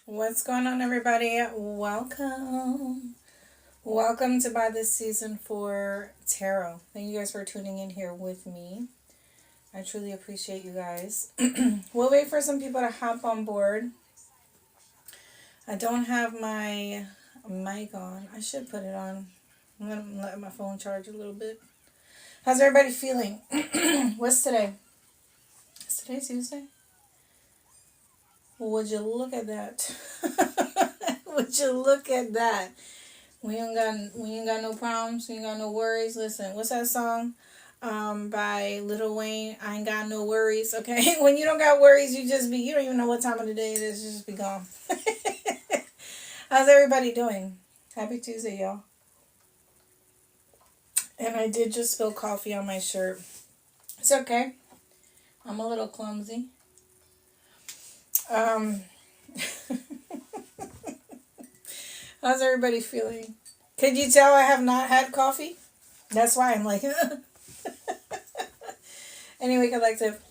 What's going on, everybody? Welcome. Welcome to By This Season for Tarot. Thank you guys for tuning in here with me. I truly appreciate you guys. We'll wait for some people to hop on board. I don't have my mic on. I should put it on. I'm going to let my phone charge a little bit. How's everybody feeling? What's today? Is today Tuesday? Would you look at that? Would you look at that? We ain't got no problems. We ain't got no worries. Listen, what's that song? By Lil Wayne. I ain't got no worries. Okay, when you don't got worries, you don't even know what time of the day it is. You just be gone. How's everybody doing? Happy Tuesday, y'all. And I did just spill coffee on my shirt. It's okay. I'm a little clumsy. Um, how's everybody feeling? Could you tell I have not had coffee? That's why I'm like. Anyway, collective.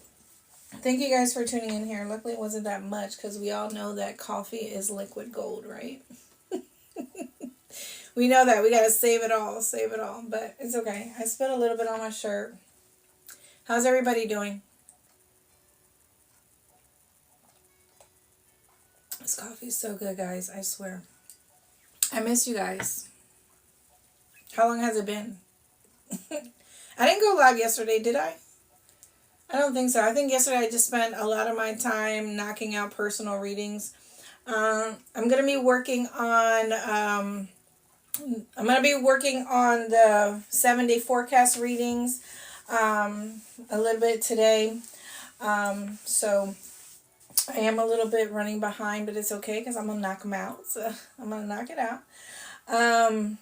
Thank you guys for tuning in here. Luckily, it wasn't that much because we all know that coffee is liquid gold, right? We know that. We got to save it all. Save it all. But it's okay. I spilled a little bit on my shirt. How's everybody doing? This coffee is so good, guys. I swear. I miss you guys. How long has it been? I didn't go live yesterday, did I? I don't think so. I think yesterday I just spent a lot of my time knocking out personal readings. I'm gonna be working on. I'm gonna be working on the 7-day forecast readings a little bit today. So I am a little bit running behind, but it's okay because I'm gonna knock them out. So I'm gonna knock it out. I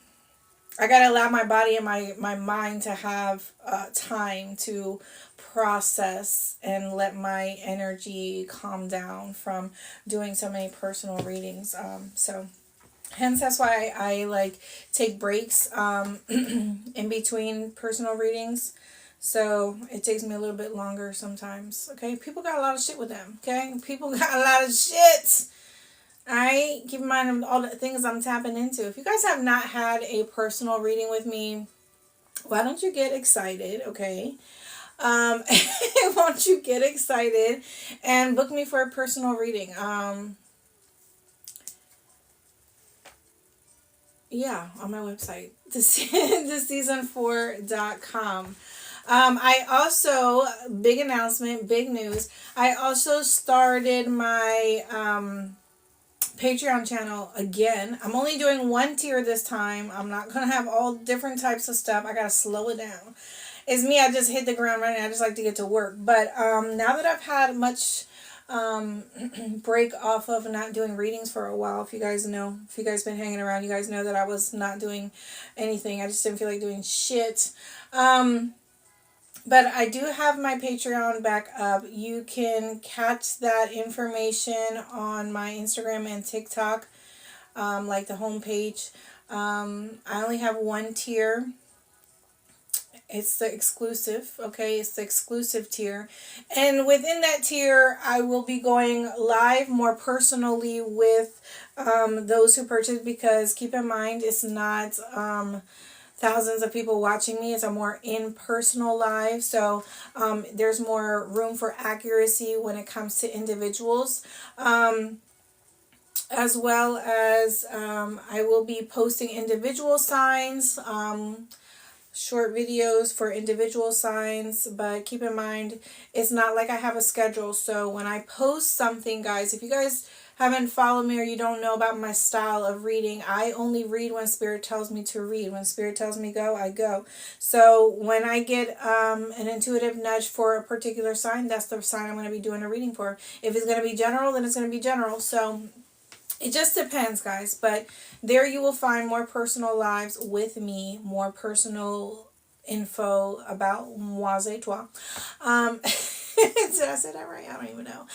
gotta allow my body and my mind to have time to process and let my energy calm down from doing so many personal readings. So hence that's why I like take breaks in between personal readings. So it takes me a little bit longer sometimes. Okay, people got a lot of shit with them. Okay, people got a lot of shit. Alright, keep in mind all the things I'm tapping into. If you guys have not had a personal reading with me, why don't you get excited, okay? Why don't you get excited and book me for a personal reading? Yeah, on my website, theseason4.com. I also, big announcement, big news. I also started my Patreon channel again. I'm only doing one tier this time. I'm not gonna have all different types of stuff. I gotta slow it down. It's me. I just hit the ground running. I just like to get to work. But now that I've had much break off of not doing readings for a while, if you guys been hanging around, you guys know that I was not doing anything. I just didn't feel like doing shit. But I do have my Patreon back up. You can catch that information on my Instagram and TikTok, like the homepage. I only have one tier. It's the exclusive, okay? It's the exclusive tier. And within that tier, I will be going live more personally with those who purchase, because keep in mind, it's not thousands of people watching me. It's a more impersonal live. So there's more room for accuracy when it comes to individuals. As well as I will be posting individual signs, short videos for individual signs, but keep in mind it's not like I have a schedule. So when I post something, guys, if you guys haven't followed me or you don't know about my style of reading, I only read when Spirit tells me to read. When Spirit tells me go, I go. So when I get an intuitive nudge for a particular sign, that's the sign I'm going to be doing a reading for. If it's going to be general, then it's going to be general. So it just depends, guys. But there you will find more personal lives with me, more personal info about moi et toi. Did I say that right? I don't even know.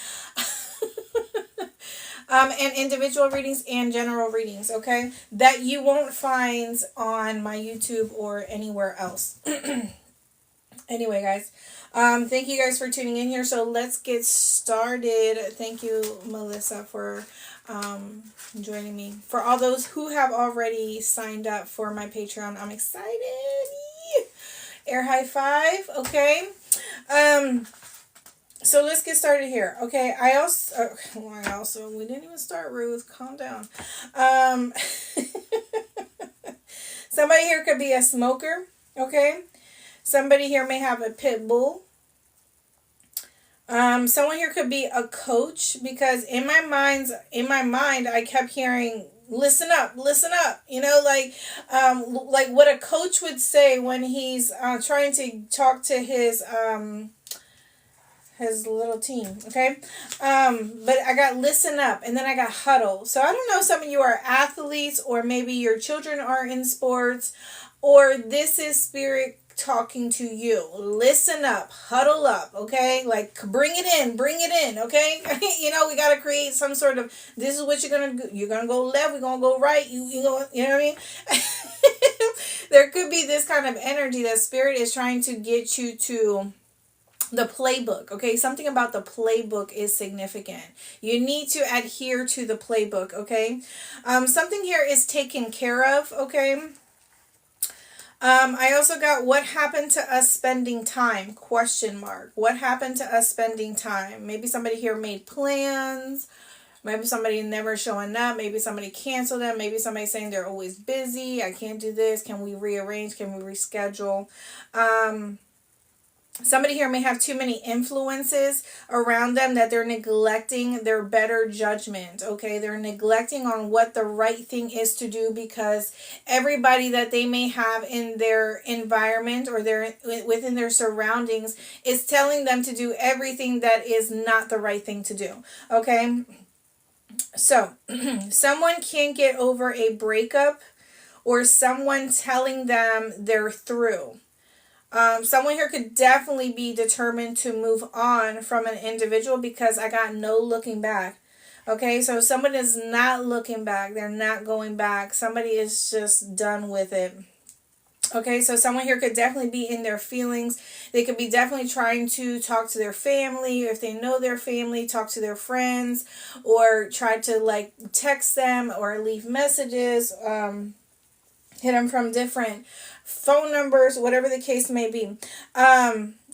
And individual readings and general readings, okay? That you won't find on my YouTube or anywhere else. Anyway, guys, thank you guys for tuning in here. So let's get started. Thank you, Melissa, for joining me. For all those who have already signed up for my Patreon, I'm excited. Air high five. Okay. So let's get started here. Okay. We didn't even start, Ruth. Calm down. Somebody here could be a smoker. Okay. Somebody here may have a pit bull. Someone here could be a coach, because in my mind, I kept hearing, listen up, listen up. You know, like what a coach would say when he's trying to talk to his little team. Okay. But I got listen up, and then I got huddle. So I don't know, some of you are athletes, or maybe your children are in sports, or this is spirit talking to you. Listen up, huddle up. Okay. Like bring it in. Okay. You know, we got to create some sort of, this is what you're going to do. You're going to go left. We're going to go right. You know what I mean? There could be this kind of energy that spirit is trying to get you to the playbook. Okay, something about the playbook is significant. You need to adhere to the playbook. Okay, something here is taken care of. Okay. I also got, what happened to us spending time? Question mark. What happened to us spending time? Maybe somebody here made plans. Maybe somebody never showing up. Maybe somebody canceled them. Maybe somebody saying they're always busy. I can't do this. Can we rearrange? Can we reschedule? Somebody here may have too many influences around them that they're neglecting their better judgment. Okay, they're neglecting on what the right thing is to do, because everybody that they may have in their environment or within their surroundings is telling them to do everything that is not the right thing to do. Okay, so someone can't get over a breakup, or someone telling them they're through. Someone here could definitely be determined to move on from an individual, because I got no looking back. Okay, so somebody is not looking back. They're not going back. Somebody is just done with it. Okay, so someone here could definitely be in their feelings. They could be definitely trying to talk to their family, if they know their family, talk to their friends, or try to like text them or leave messages, hit them from different phone numbers, whatever the case may be.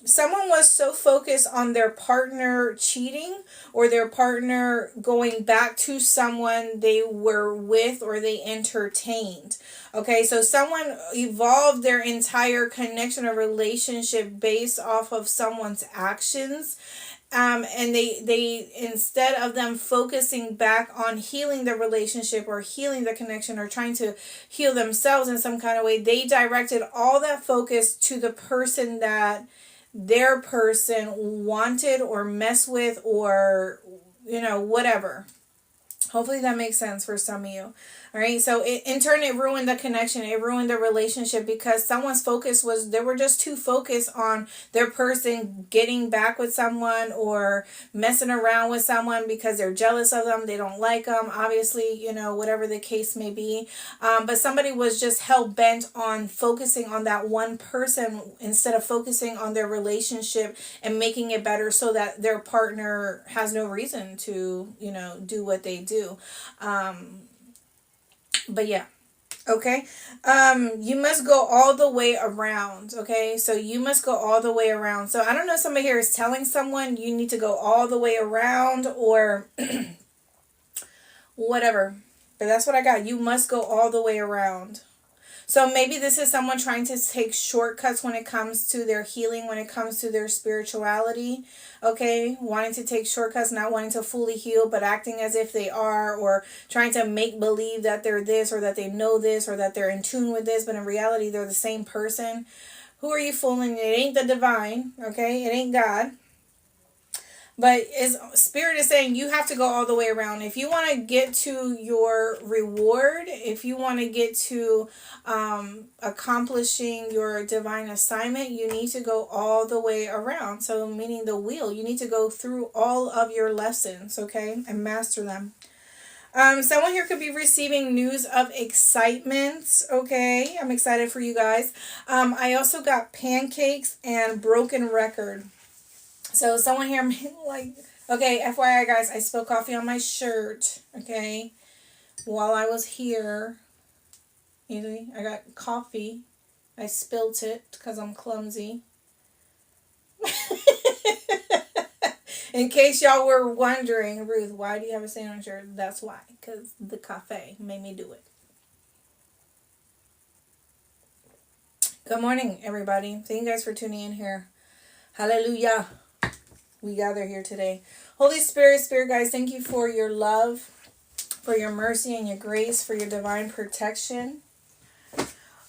Someone was so focused on their partner cheating, or their partner going back to someone they were with or they entertained. Okay, so someone evolved their entire connection or relationship based off of someone's actions. And they instead of them focusing back on healing the relationship or healing the connection or trying to heal themselves in some kind of way, they directed all that focus to the person that their person wanted or messed with, or whatever. Hopefully that makes sense for some of you. All right. So in turn, it ruined the connection. It ruined the relationship, because someone's focus was, they were just too focused on their person getting back with someone or messing around with someone because they're jealous of them. They don't like them, obviously, whatever the case may be. But somebody was just hell bent on focusing on that one person instead of focusing on their relationship and making it better, so that their partner has no reason to, do what they do. But yeah. Okay. You must go all the way around. Okay. So you must go all the way around. So I don't know, somebody here is telling someone you need to go all the way around, or whatever. But that's what I got. You must go all the way around. So maybe this is someone trying to take shortcuts when it comes to their healing, when it comes to their spirituality. Okay, wanting to take shortcuts, not wanting to fully heal, but acting as if they are, or trying to make believe that they're this, or that they know this, or that they're in tune with this, but in reality they're the same person. Who are you fooling? It ain't the divine, okay? It ain't God. But spirit is saying you have to go all the way around. If you want to get to your reward, if you want to get to accomplishing your divine assignment, you need to go all the way around. So meaning the wheel, you need to go through all of your lessons, okay, and master them. Someone here could be receiving news of excitement. Okay, I'm excited for you guys. I also got pancakes and broken record. So someone here may like, okay, FYI guys, I spilled coffee on my shirt. Okay, while I was here, you see, I got coffee. I spilt it because I'm clumsy. In case y'all were wondering, Ruth, why do you have a stain on your shirt? That's why, because the cafe made me do it. Good morning, everybody. Thank you guys for tuning in here. Hallelujah. We gather here today. Holy Spirit, Spirit guys, thank you for your love, for your mercy and your grace, for your divine protection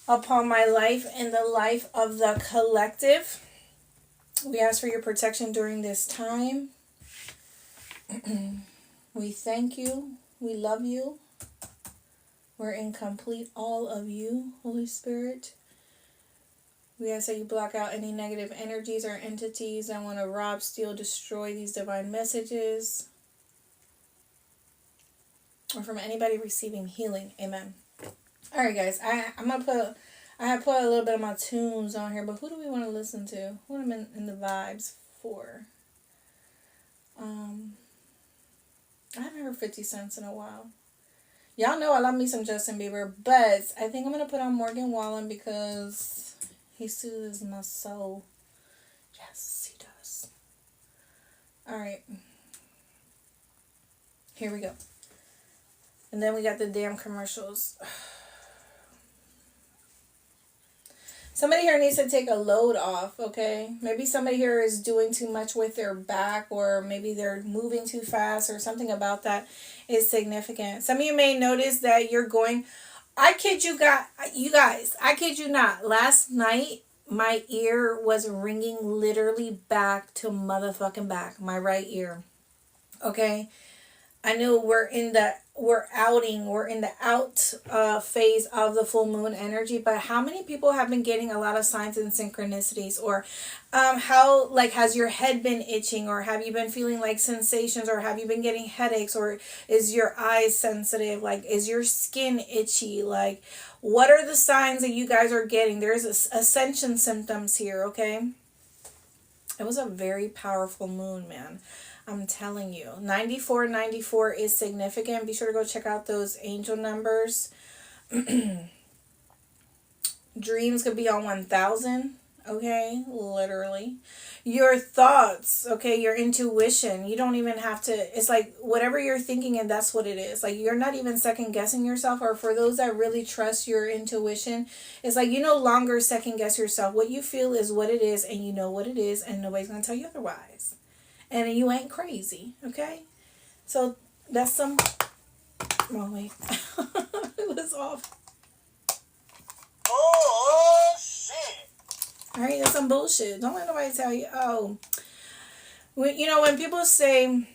upon my life and the life of the collective. We ask for your protection during this time. We thank you. We love you. We're in complete all of you, Holy Spirit. We ask that you block out any negative energies or entities that want to rob, steal, destroy these divine messages. Or from anybody receiving healing. Amen. Alright guys, I have put a little bit of my tunes on here, but who do we want to listen to? Who am I in the vibes for? I haven't heard 50 Cent in a while. Y'all know I love me some Justin Bieber, but I think I'm going to put on Morgan Wallen because he soothes my soul. Yes, he does. Alright. Here we go. And then we got the damn commercials. Somebody here needs to take a load off, okay? Maybe somebody here is doing too much with their back, or maybe they're moving too fast, or something about that is significant. Some of you may notice that you're going... I kid you guys, I kid you not. Last night, my ear was ringing literally back to motherfucking back. My right ear. Okay? I know we're in the out phase of the full moon energy, but how many people have been getting a lot of signs and synchronicities, or how, like, has your head been itching, or have you been feeling like sensations, or have you been getting headaches, or is your eyes sensitive, like, is your skin itchy, like, what are the signs that you guys are getting? There's ascension symptoms here, okay? It was a very powerful moon, man. I'm telling you. 9494 is significant. Be sure to go check out those angel numbers. Dreams could be on 1000. Okay? Literally. Your thoughts. Okay? Your intuition. You don't even have to... It's like whatever you're thinking, and that's what it is. Like, you're not even second guessing yourself. Or for those that really trust your intuition, it's like you no longer second guess yourself. What you feel is what it is, and you know what it is, and nobody's going to tell you otherwise. And you ain't crazy, okay? So that's some... Oh, wait. It was off. Oh, shit. All right, that's some bullshit. Don't let nobody tell you, oh. When people say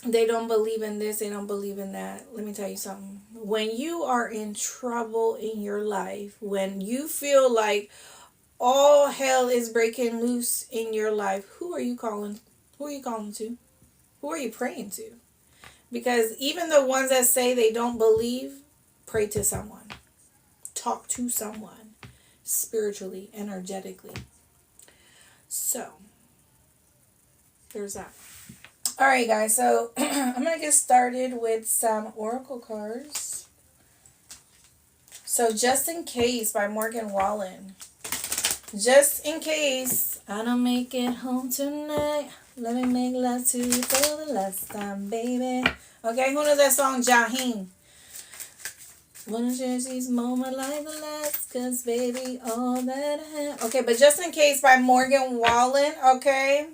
they don't believe in this, they don't believe in that, let me tell you something. When you are in trouble in your life, when you feel like all hell is breaking loose in your life, who are you calling? Who are you calling to? Who are you praying to? Because even the ones that say they don't believe, pray to someone. Talk to someone. Spiritually, energetically. So, there's that. Alright guys, so I'm going to get started with some oracle cards. So, Just in Case by Morgan Wallen. Just in case I don't make it home tonight, let me make love to you for the last time, baby. Okay, who knows that song? Jaheim. Wanna share these moments like the last, cause baby, all that I have. Okay, but Just in Case by Morgan Wallen, okay?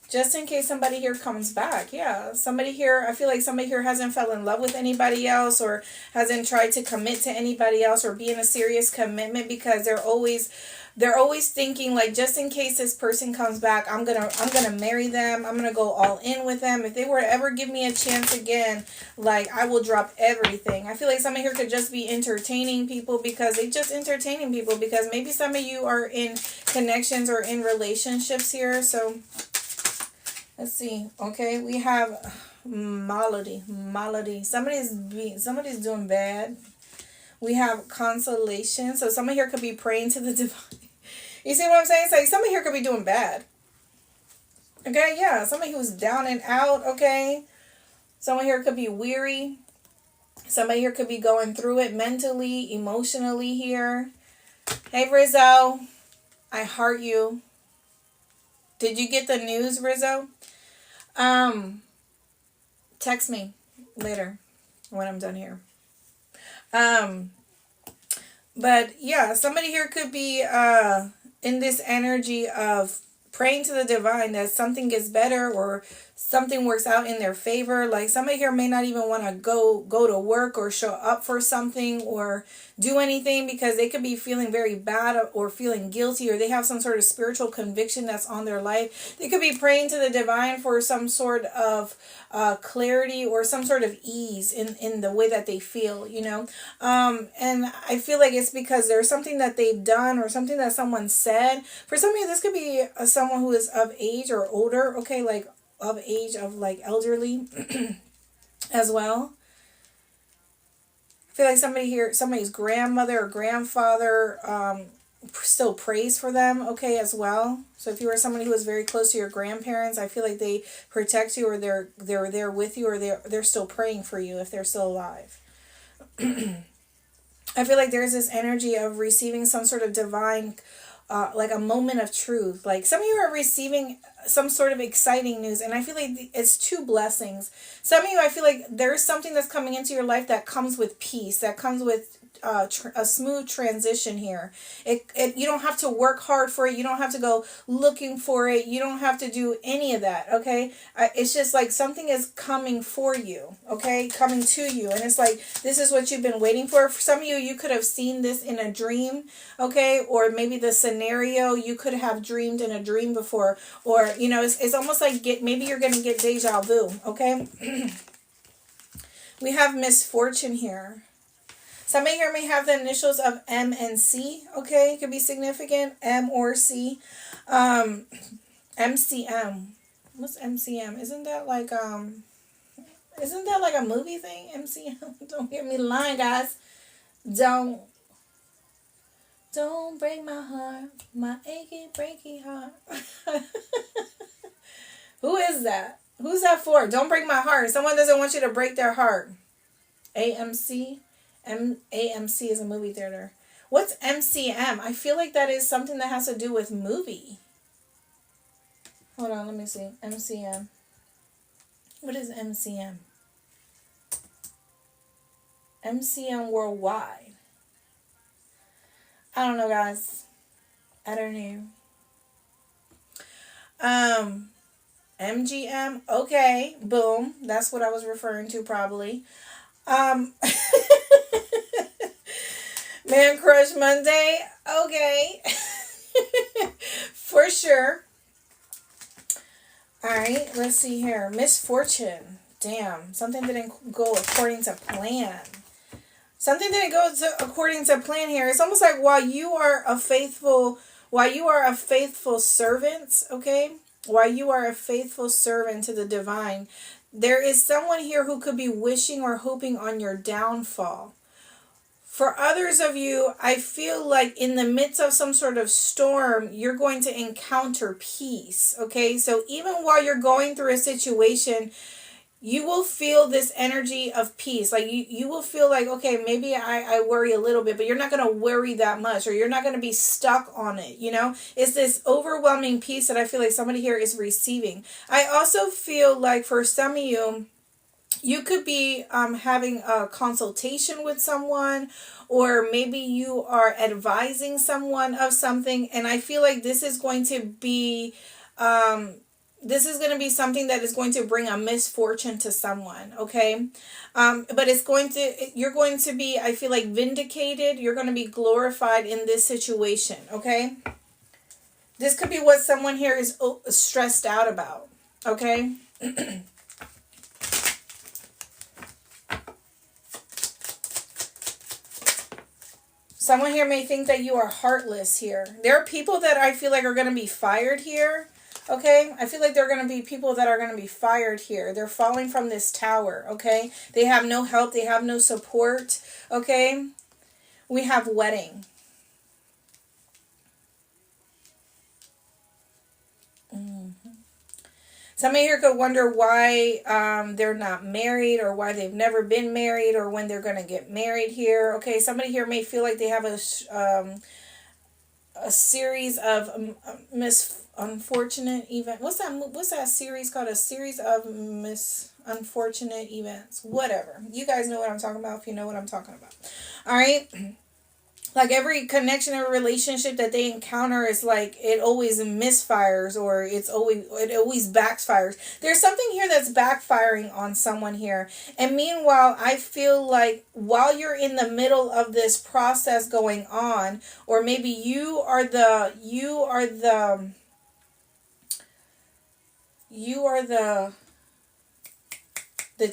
Just in case somebody here comes back. Yeah, somebody here, I feel like somebody here hasn't fell in love with anybody else, or hasn't tried to commit to anybody else, or be in a serious commitment, because they're always thinking, like, just in case this person comes back, I'm gonna marry them, I'm gonna go all in with them. If they were to ever give me a chance again, like, I will drop everything. I feel like somebody here could just be entertaining people, because they just entertaining people, because maybe some of you are in connections or in relationships here. So Let's see. Okay, we have malady. Malady. Somebody's doing bad. We have consolation. So someone here could be praying to the divine. You see what I'm saying? It's like somebody here could be doing bad. Okay, yeah. Somebody who's down and out, okay? Someone here could be weary. Somebody here could be going through it mentally, emotionally here. Hey, Rizzo. I heart you. Did you get the news, Rizzo? Text me later when I'm done here. But yeah, somebody here could be in this energy of praying to the divine that something gets better or something works out in their favor. Like somebody here may not even want to go to work or show up for something or do anything because they could be feeling very bad or feeling guilty, or they have some sort of spiritual conviction that's on their life. They could be praying to the divine for some sort of clarity or some sort of ease in the way that they feel, you know. And I feel like it's because there's something that they've done or something that someone said. For some of you, this could be someone who is of age or older, okay, like of age, of like elderly as well. I feel like somebody here, somebody's grandmother or grandfather still prays for them, okay, as well. So if you are somebody who is very close to your grandparents, I feel like they protect you, or they're there with you, or they're still praying for you if they're still alive. I feel like there's this energy of receiving some sort of divine, like a moment of truth. Like some of you are receiving some sort of exciting news, and I feel like it's two blessings. Some of you, I feel like there's something that's coming into your life that comes with peace, that comes with a smooth transition here. You don't have to work hard for it. You don't have to go looking for it. You don't have to do any of that. Okay, it's just like something is coming for you. Okay, coming to you, and it's like this is what you've been waiting for. For some of you, you could have seen this in a dream. Okay, or maybe the scenario you could have dreamed in a dream before, or you know, it's almost like maybe you're gonna get deja vu. Okay, we have misfortune here. Somebody here may have the initials of M and C, okay? It could be significant, M or C. MCM. What's MCM? Isn't that like a movie thing? MCM? Don't hear me lying, guys. Don't break my heart, my achy, breaky heart. Who is that? Who's that for? Don't break my heart. Someone doesn't want you to break their heart. AMC? AMC is a movie theater. What's MCM? I feel like that is something that has to do with movie. Hold on, let me see. MCM. What is MCM? MCM Worldwide. I don't know, guys. I don't know. MGM. Okay. Boom. That's what I was referring to probably. Man Crush Monday. Okay. For sure. Alright, let's see here. Misfortune. Damn. Something didn't go according to plan. Something didn't go according to plan here. It's almost like while you are a faithful servant, okay? While you are a faithful servant to the divine, there is someone here who could be wishing or hoping on your downfall. For others of you, I feel like in the midst of some sort of storm, you're going to encounter peace, okay? So even while you're going through a situation, you will feel this energy of peace. Like you will feel like, okay, maybe I worry a little bit, but you're not going to worry that much, or you're not going to be stuck on it, you know? It's this overwhelming peace that I feel like somebody here is receiving. I also feel like for some of you, you could be having a consultation with someone, or maybe you are advising someone of something, and I feel like this is going to be something that is going to bring a misfortune to someone, okay? But you're going to be, I feel like, vindicated. You're going to be glorified in this situation, okay? This could be what someone here is stressed out about, okay? Someone here may think that you are heartless here. There are people that I feel like are going to be fired here. Okay, I feel like there are going to be people that are going to be fired here. They're falling from this tower. Okay, they have no help, they have no support. Okay, we have wedding. Somebody here could wonder why they're not married, or why they've never been married, or when they're going to get married here. Okay, somebody here may feel like they have a series of unfortunate event. What's that series called? A series of unfortunate events. Whatever. You guys know what I'm talking about if you know what I'm talking about. All right. Like every connection or relationship that they encounter is like it always misfires, or it always backfires. There's something here that's backfiring on someone here. And meanwhile, I feel like while you're in the middle of this process going on, or maybe you are the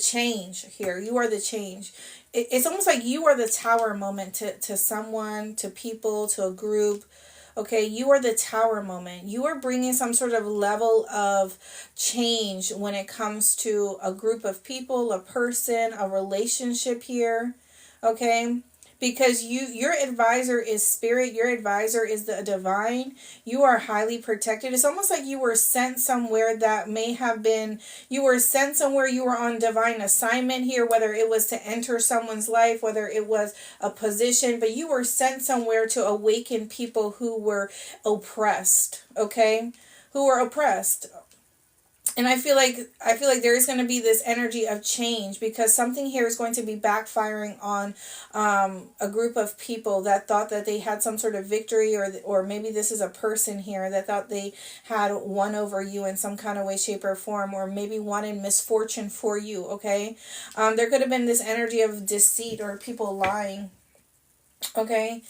change here. You are the change. It's almost like you are the tower moment to someone, to people, to a group. Okay, you are the tower moment. You are bringing some sort of level of change when it comes to a group of people, a person, a relationship here. Okay, because your advisor is spirit, your advisor is the divine. You are highly protected. It's almost like you were sent somewhere that may have been, you were sent somewhere, you were on divine assignment here, whether it was to enter someone's life, whether it was a position, but you were sent somewhere to awaken people who were oppressed. Okay, who were oppressed. And I feel like there is going to be this energy of change, because something here is going to be backfiring on a group of people that thought that they had some sort of victory, or maybe this is a person here that thought they had won over you in some kind of way, shape, or form, or maybe wanted misfortune for you. Okay, there could have been this energy of deceit or people lying. Okay,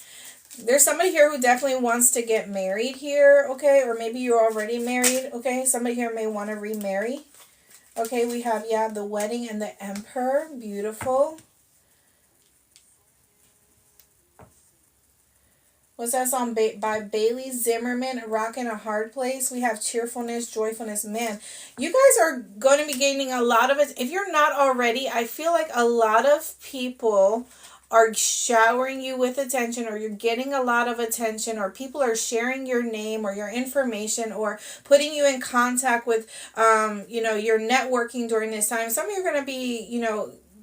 there's somebody here who definitely wants to get married here, okay? Or maybe you're already married, okay? Somebody here may want to remarry. Okay, we have, yeah, the wedding and the emperor. Beautiful. What's that song by Bailey Zimmerman, Rockin' a Hard Place? We have cheerfulness, joyfulness. Man, you guys are going to be gaining a lot of it. If you're not already, I feel like a lot of people are showering you with attention, or you're getting a lot of attention, or people are sharing your name or your information, or putting you in contact with your networking during this time. Some of you are going to be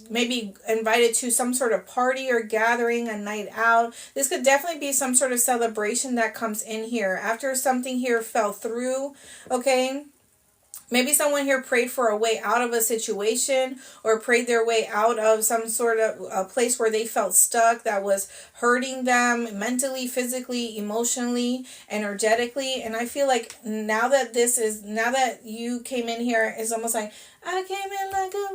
maybe invited to some sort of party or gathering, a night out. This could definitely be some sort of celebration that comes in here after something here fell through. Okay, maybe someone here prayed for a way out of a situation, or prayed their way out of some sort of a place where they felt stuck that was hurting them mentally, physically, emotionally, energetically. And I feel like now that you came in here, it's almost like I came in like a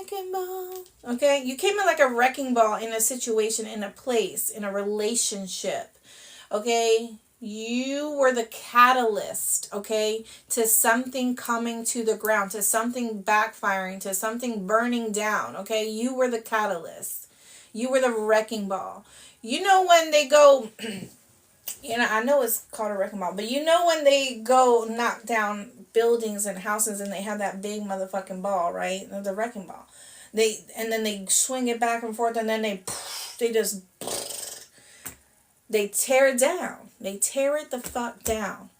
wrecking ball. Okay, you came in like a wrecking ball in a situation, in a place, in a relationship. Okay, you were the catalyst, okay, to something coming to the ground, to something backfiring, to something burning down, okay? You were the catalyst. You were the wrecking ball. You know when they go, I know it's called a wrecking ball, but you know when they go knock down buildings and houses and they have that big motherfucking ball, right? The wrecking ball. And then they swing it back and forth, and then they tear it down. They tear it the fuck down.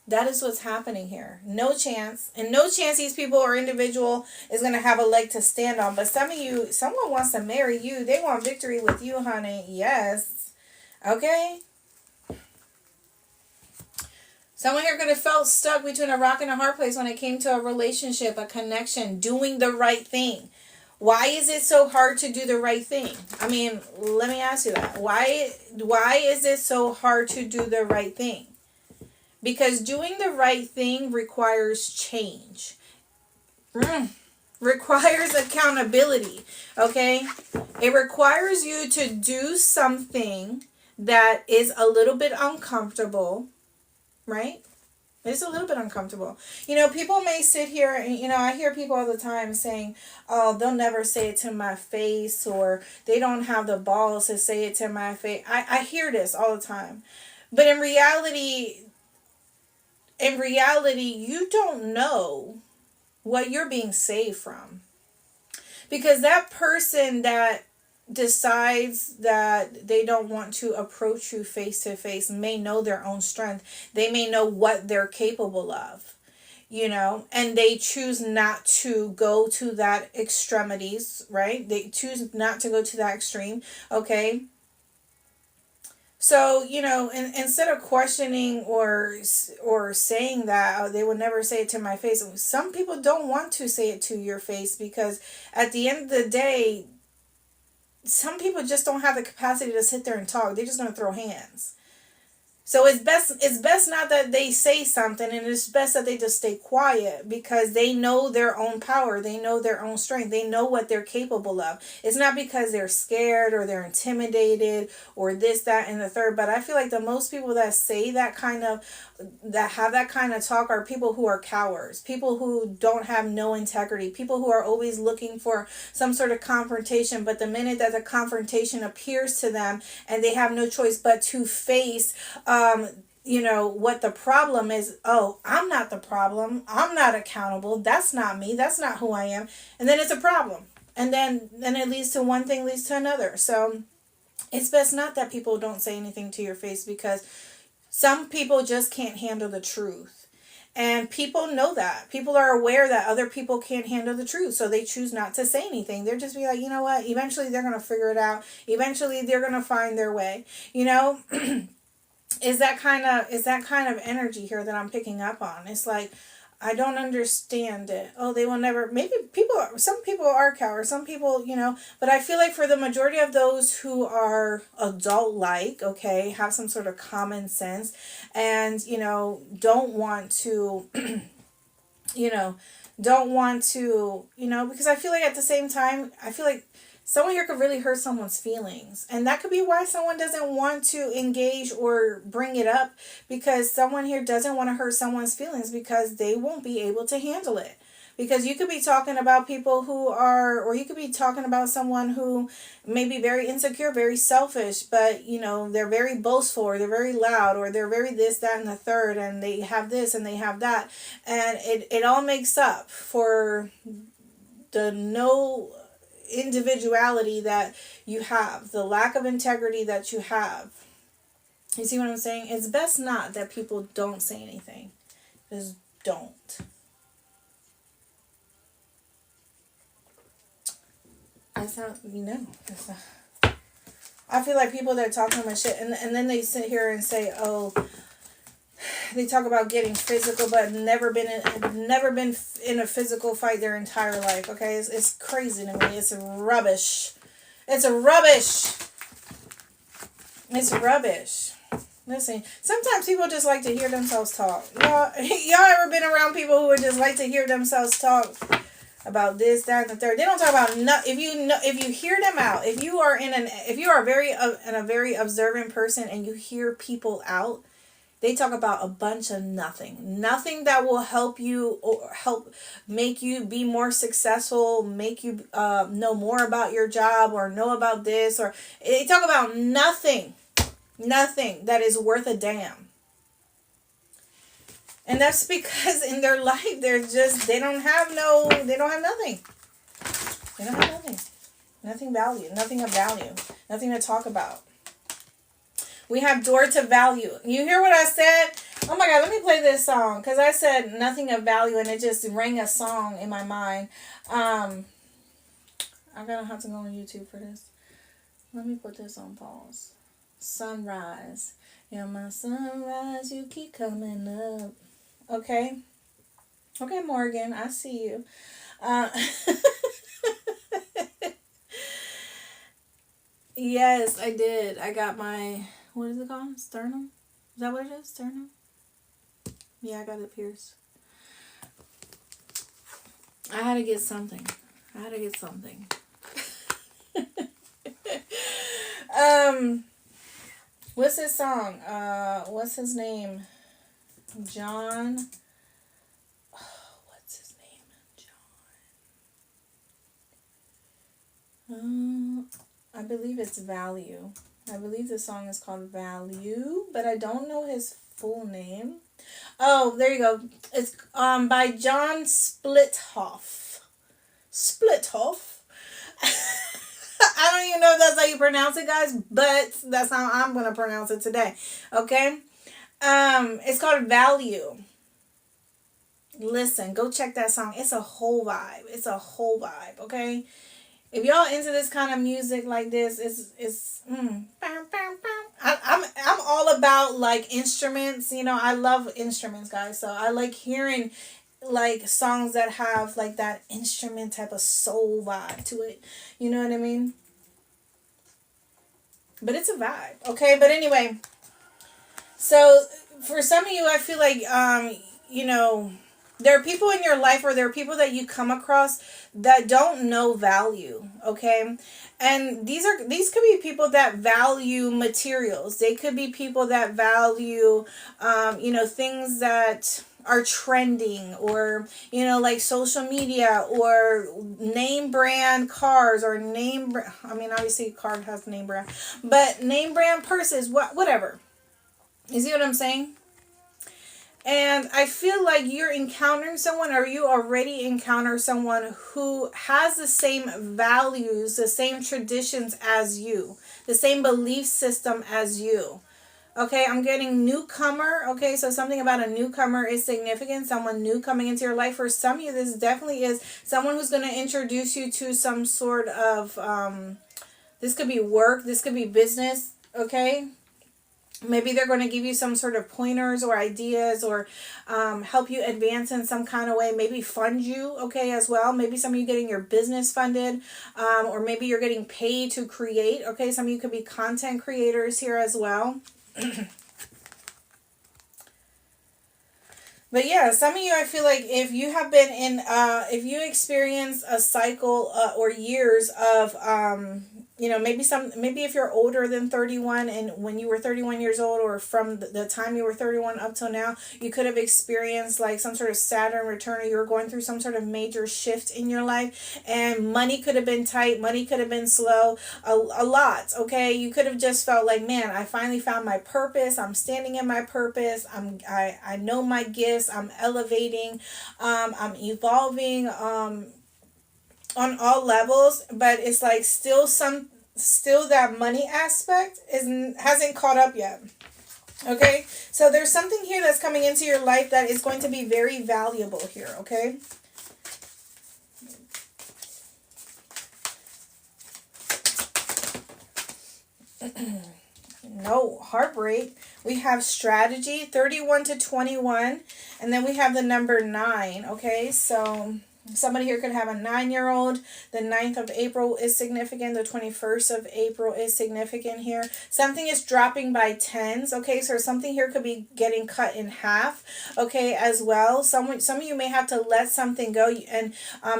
That is what's happening here. No chance. And no chance these people or individual is going to have a leg to stand on. But someone wants to marry you. They want victory with you, honey. Yes. Okay? Someone here could have felt stuck between a rock and a hard place when it came to a relationship, a connection, doing the right thing. Why is it so hard to do the right thing? I mean, let me ask you that. Why is it so hard to do the right thing? Because doing the right thing requires change. Requires accountability. Okay? It requires you to do something that is a little bit uncomfortable, right? It's a little bit uncomfortable. People may sit here and, I hear people all the time saying, oh, they'll never say it to my face, or they don't have the balls to say it to my face. I hear this all the time. But in reality, in reality, you don't know what you're being saved from. Because that person that decides that they don't want to approach you face to face may know their own strength. They may know what they're capable of, and they choose not to go to that extremities, right? They choose not to go to that extreme, okay? So, instead of questioning or saying that, oh, they would never say it to my face. Some people don't want to say it to your face because at the end of the day, some people just don't have the capacity to sit there and talk. They're just going to throw hands. So it's best not that they say something, and it's best that they just stay quiet because they know their own power, they know their own strength, they know what they're capable of. It's not because they're scared or they're intimidated or this, that, and the third. But I feel like the most people that say that have that kind of talk are people who are cowards, people who don't have no integrity, people who are always looking for some sort of confrontation. But the minute that the confrontation appears to them and they have no choice but to face what the problem is. Oh, I'm not the problem. I'm not accountable. That's not me. That's not who I am. And then it's a problem. And then it leads to one thing leads to another. So it's best not that people don't say anything to your face because some people just can't handle the truth. And people know that. People are aware that other people can't handle the truth. So they choose not to say anything. They're just be like, you know what? Eventually they're going to figure it out. Eventually they're going to find their way. Is that kind of energy here that I'm picking up on. It's like, I don't understand it. Oh, they will never. Maybe some people are cowards. Some people, but I feel like for the majority of those who are adult-like, okay, have some sort of common sense, and don't want to, don't want to, because I feel like at the same time, I feel like someone here could really hurt someone's feelings. And that could be why someone doesn't want to engage or bring it up, because someone here doesn't want to hurt someone's feelings because they won't be able to handle it. Because you could be talking about people or you could be talking about someone who may be very insecure, very selfish, but, they're very boastful or they're very loud or they're very this, that, and the third, and they have this and they have that. And it all makes up for the no individuality that you have, the lack of integrity that you have. You see what I'm saying? It's best not that people don't say anything. Just don't. That's not, that's not. I feel like people that talk too much shit and then they sit here and say, oh, they talk about getting physical, but never been in a physical fight their entire life. Okay, it's crazy to me. It's rubbish. It's rubbish. It's rubbish. Listen, sometimes people just like to hear themselves talk. Y'all ever been around people who would just like to hear themselves talk about this, that, and the third? They don't talk about if you hear them out. If you are a very observant person and you hear people out, they talk about a bunch of nothing that will help you or help make you be more successful, make you know more about your job or know about this, or they talk about nothing that is worth a damn. And that's because in their life they don't have nothing. They don't have nothing. Nothing of value, nothing to talk about. We have door to value. You hear what I said? Oh my God, let me play this song. Because I said nothing of value and it just rang a song in my mind. I'm going to have to go on YouTube for this. Let me put this on pause. Sunrise. You're my sunrise. You keep coming up. Okay? Okay, Morgan. I see you. Yes, I did. I got my... What is it called? Sternum? Is that what it is? Sternum? Yeah, I got it pierced. I had to get something. What's his song? What's his name? John. Oh, what's his name? John. I believe it's Value. I believe the song is called Value, but I don't know his full name. Oh, there you go. It's by John Splithoff. Splithoff. I don't even know if that's how you pronounce it, guys, but that's how I'm gonna pronounce it today. Okay. It's called Value. Listen, go check that song. It's a whole vibe. It's a whole vibe. Okay. If y'all into this kind of music like this, I'm all about like instruments. You know, I love instruments, guys. So I like hearing like songs that have like that instrument type of soul vibe to it. You know what I mean? But it's a vibe. Okay. But anyway, so for some of you, I feel like you know, there are people in your life, or there are people that you come across that don't know value. Okay. And these could be people that value materials. They could be people that value you know, things that are trending, or you know, like social media, or name brand cars, or I mean, obviously car has name brand, but name brand purses, whatever. You see what I'm saying? And I feel like you're encountering someone, or you already encounter someone who has the same values, the same traditions as you, the same belief system as you. Okay, I'm getting newcomer. Okay, so something about a newcomer is significant. Someone new coming into your life. For some of you, this definitely is someone who's going to introduce you to some sort of, this could be work, this could be business. Okay, maybe they're going to give you some sort of pointers or ideas, or help you advance in some kind of way, maybe fund you, okay, as well. Maybe some of you getting your business funded, or maybe you're getting paid to create. Okay, some of you could be content creators here as well. But yeah, some of you, I feel like if you have been in, if you experience a cycle, or years of, you know, maybe if you're older than 31, and when you were 31 years old, or from the time you were 31 up till now, you could have experienced like some sort of Saturn return, or you were going through some sort of major shift in your life, and money could have been tight, money could have been slow, a lot. Okay, you could have just felt like, man, I finally found my purpose, I'm standing in my purpose, I know my gifts, I'm elevating, I'm evolving, on all levels. But it's like still that money aspect hasn't caught up yet. Okay, so there's something here that's coming into your life that is going to be very valuable here. Okay. No, heartbreak. We have strategy, 31 to 21, and then we have the number 9. Okay, so somebody here could have a 9-year-old. The 9th of April is significant. The 21st of April is significant here. Something is dropping by tens. Okay, so something here could be getting cut in half. Okay, as well. Some of you may have to let something go, and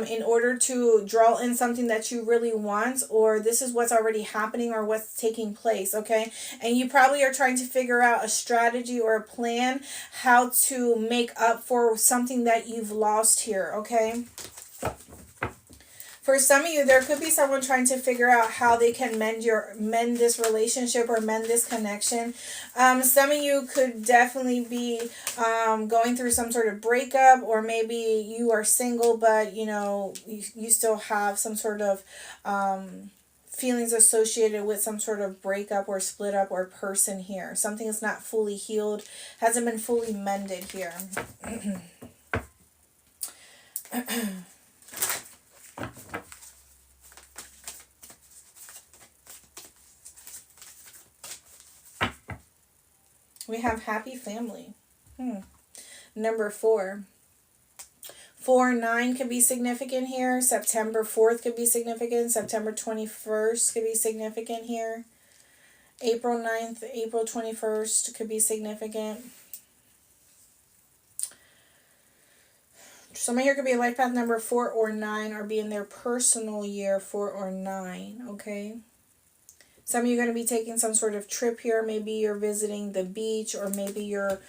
in order to draw in something that you really want, or this is what's already happening, or what's taking place. Okay, and you probably are trying to figure out a strategy or a plan how to make up for something that you've lost here. Okay. For some of you, there could be someone trying to figure out how they can mend this relationship, or mend this connection. Some of you could definitely be going through some sort of breakup, or maybe you are single, but you know, you still have some sort of feelings associated with some sort of breakup, or split up, or person here. Something is not fully healed, hasn't been fully mended here. We have happy family. Number 4. 4-9 could be significant here. September 4th could be significant. September 21st could be significant here. April 9th, April 21st could be significant. Someone here could be a life path number 4 or 9, or be in their personal year 4 or 9. Okay. Some of you are going to be taking some sort of trip here. Maybe you're visiting the beach, or maybe you're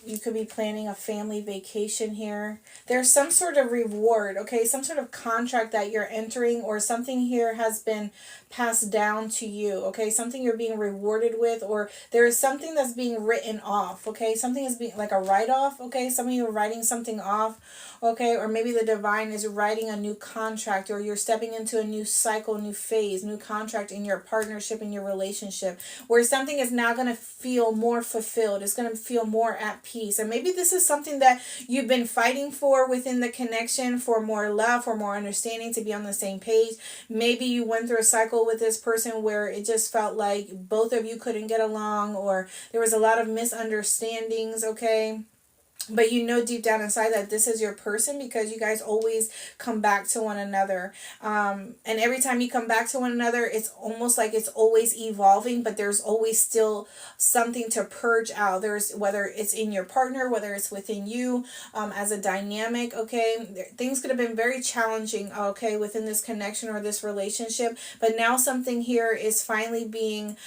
You could be planning a family vacation here. There's some sort of reward, okay? Some sort of contract that you're entering, or something here has been passed down to you, okay? Something you're being rewarded with, or there is something that's being written off, okay? Something is being like a write-off, okay? Some of you are writing something off, okay? Or maybe the divine is writing a new contract, or you're stepping into a new cycle, new phase, new contract in your partnership, in your relationship, where something is now going to feel more fulfilled. It's going to feel more at peace. And maybe this is something that you've been fighting for within the connection, for more love, for more understanding, to be on the same page. Maybe you went through a cycle with this person where it just felt like both of you couldn't get along, or there was a lot of misunderstandings, okay? But you know deep down inside that this is your person, because you guys always come back to one another. And every time you come back to one another, it's almost like it's always evolving, but there's always still something to purge out. There's, whether it's in your partner, whether it's within you, as a dynamic, okay? Things could have been very challenging, okay, within this connection or this relationship. But now something here is finally being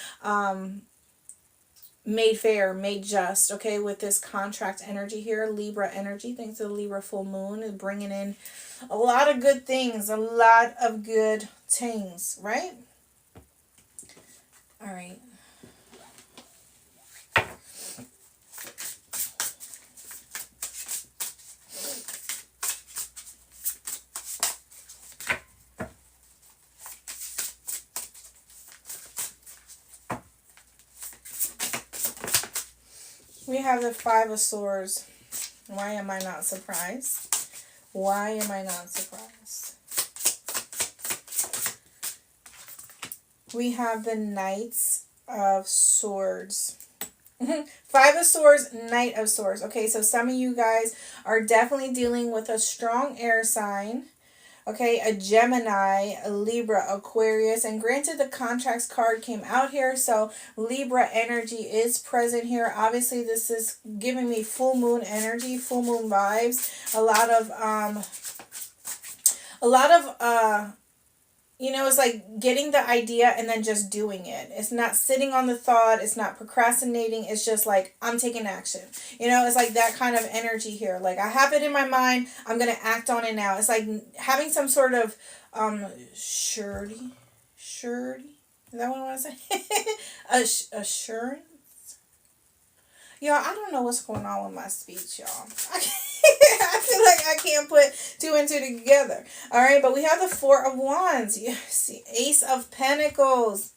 made fair, made just, okay, with this contract energy here, Libra energy, thanks to the Libra full moon, is bringing in a lot of good things, a lot of good things, right? All right. We have the Five of Swords. Why am I not surprised? Why am I not surprised? We have the Knights of Swords. Five of Swords, Knight of Swords. Okay, so some of you guys are definitely dealing with a strong air sign. Okay, a Gemini, a Libra, Aquarius, and granted the contracts card came out here, so Libra energy is present here. Obviously, this is giving me full moon energy, full moon vibes. A lot of it's like getting the idea and then just doing it. It's not sitting on the thought. It's not procrastinating. It's just like, I'm taking action. It's like that kind of energy here. Like, I have it in my mind. I'm going to act on it now. It's like having some sort of surety. Is that what I want to say? Assurance. Y'all, I don't know what's going on with my speech, y'all. I feel like I can't put two and two together. All right, but we have the Four of Wands. You see, Ace of Pentacles.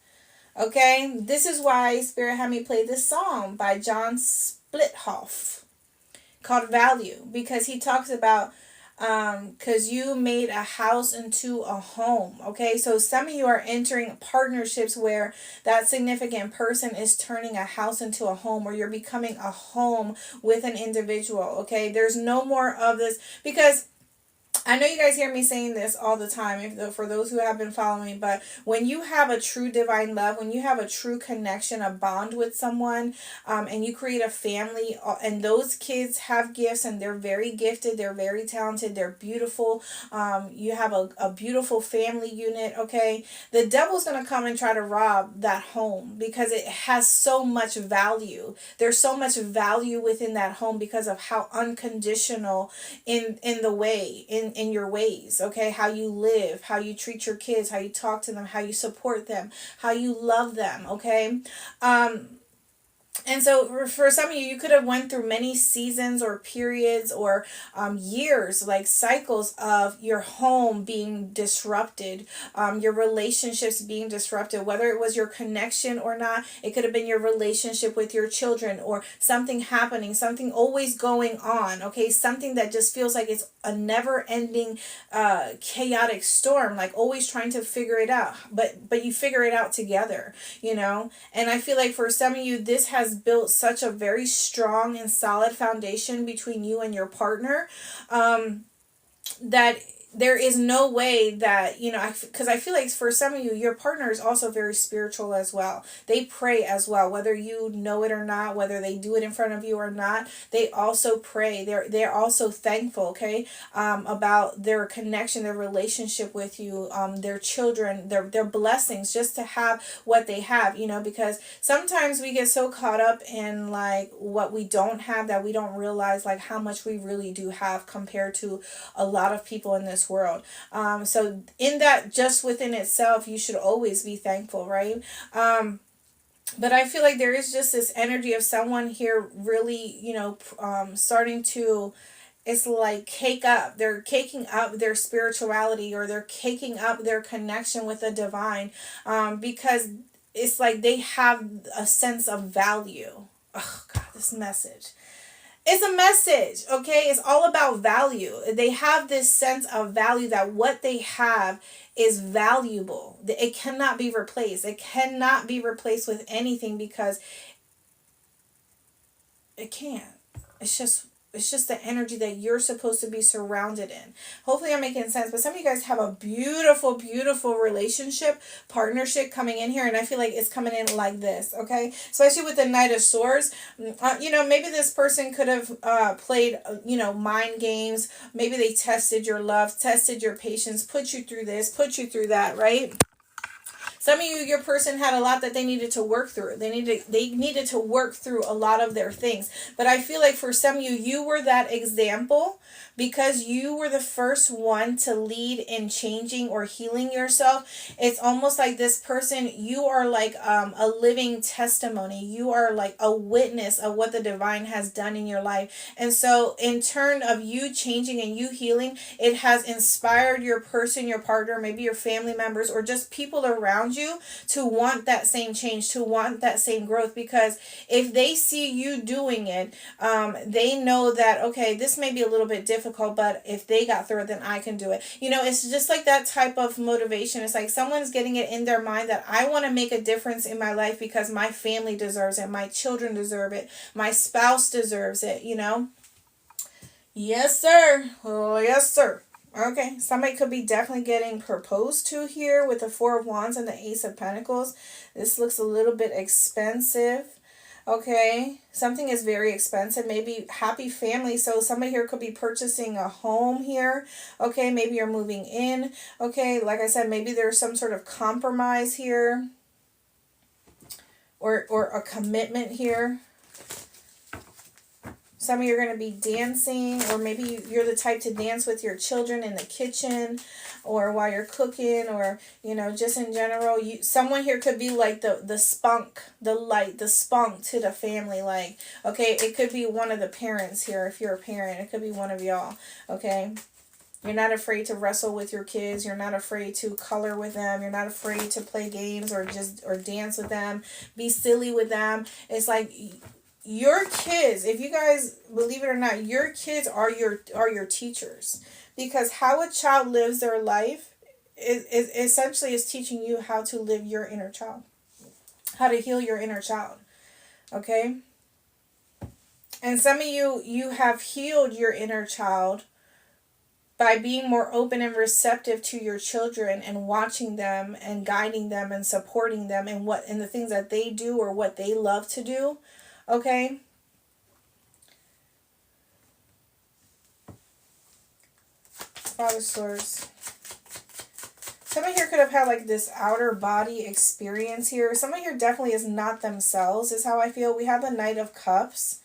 Okay, this is why Spirit had me play this song by John Splithoff called Value, because he talks about because you made a house into a home. Okay, so some of you are entering partnerships where that significant person is turning a house into a home, or you're becoming a home with an individual. Okay, there's no more of this, because I know you guys hear me saying this all the time, for those who have been following me, but when you have a true divine love, when you have a true connection, a bond with someone, and you create a family, and those kids have gifts, and they're very gifted, they're very talented, they're beautiful, you have a beautiful family unit, okay? The devil's going to come and try to rob that home, because it has so much value. There's so much value within that home because of how unconditional in your ways, okay? How you live, how you treat your kids, how you talk to them, how you support them, how you love them, okay? And so for some of you, you could have went through many seasons or periods or years, like cycles of your home being disrupted, your relationships being disrupted, whether it was your connection or not. It could have been your relationship with your children, or something happening, something always going on, okay? Something that just feels like it's a never-ending chaotic storm, like always trying to figure it out. But you figure it out together, And I feel like for some of you, this has built such a very strong and solid foundation between you and your partner, that there is no way that, because I feel like for some of you, your partner is also very spiritual as well. They pray as well, whether you know it or not, whether they do it in front of you or not. They also pray. They're also thankful, okay, about their connection, their relationship with you, their children, their blessings, just to have what they have, because sometimes we get so caught up in like what we don't have that we don't realize like how much we really do have compared to a lot of people in this world. So in that, just within itself, you should always be thankful, right? But I feel like there is just this energy of someone here really, starting to, it's like they're caking up their spirituality, or they're caking up their connection with the divine, because it's like they have a sense of value. Oh God, this message. It's a message, okay? It's all about value. They have this sense of value, that what they have is valuable. It cannot be replaced. It cannot be replaced with anything, because it can't. It's just the energy that you're supposed to be surrounded in. Hopefully I'm making sense. But some of you guys have a beautiful, beautiful relationship, partnership coming in here. And I feel like it's coming in like this, okay? Especially with the Knight of Swords. Maybe this person could have played, mind games. Maybe they tested your love, tested your patience, put you through this, put you through that, right? Some of you, your person had a lot that they needed to work through. They needed to work through a lot of their things. But I feel like for some of you, you were that example, because you were the first one to lead in changing or healing yourself. It's almost like this person, you are like a living testimony. You are like a witness of what the divine has done in your life. And so in turn of you changing and you healing, it has inspired your person, your partner, maybe your family members, or just people around you to want that same change, to want that same growth. Because if they see you doing it, they know that, okay, this may be a little bit difficult, but if they got through it, then I can do it. It's just like that type of motivation. It's like someone's getting it in their mind that I want to make a difference in my life because my family deserves it, my children deserve it, my spouse deserves it, Yes, sir. Oh, yes, sir. Okay, somebody could be definitely getting proposed to here with the Four of Wands and the Ace of Pentacles. This looks a little bit expensive. Okay, something is very expensive. Maybe happy family. So somebody here could be purchasing a home here. Okay, maybe you're moving in. Okay, like I said, maybe there's some sort of compromise here, or a commitment here. Some of you are going to be dancing, or maybe you're the type to dance with your children in the kitchen, or while you're cooking, or, just in general. Someone here could be like the spunk, the spunk to the family. Like, okay, it could be one of the parents here. If you're a parent, it could be one of y'all. Okay. You're not afraid to wrestle with your kids. You're not afraid to color with them. You're not afraid to play games or dance with them. Be silly with them. It's like your kids, if you guys believe it or not, your kids are your teachers, because how a child lives their life is essentially is teaching you how to live your inner child, how to heal your inner child. Okay, and some of you have healed your inner child by being more open and receptive to your children and watching them and guiding them and supporting them in the things that they do or what they love to do. Okay. Five of Swords. Someone here could have had like this outer body experience here. Someone here definitely is not themselves, is how I feel. We have the Knight of Cups.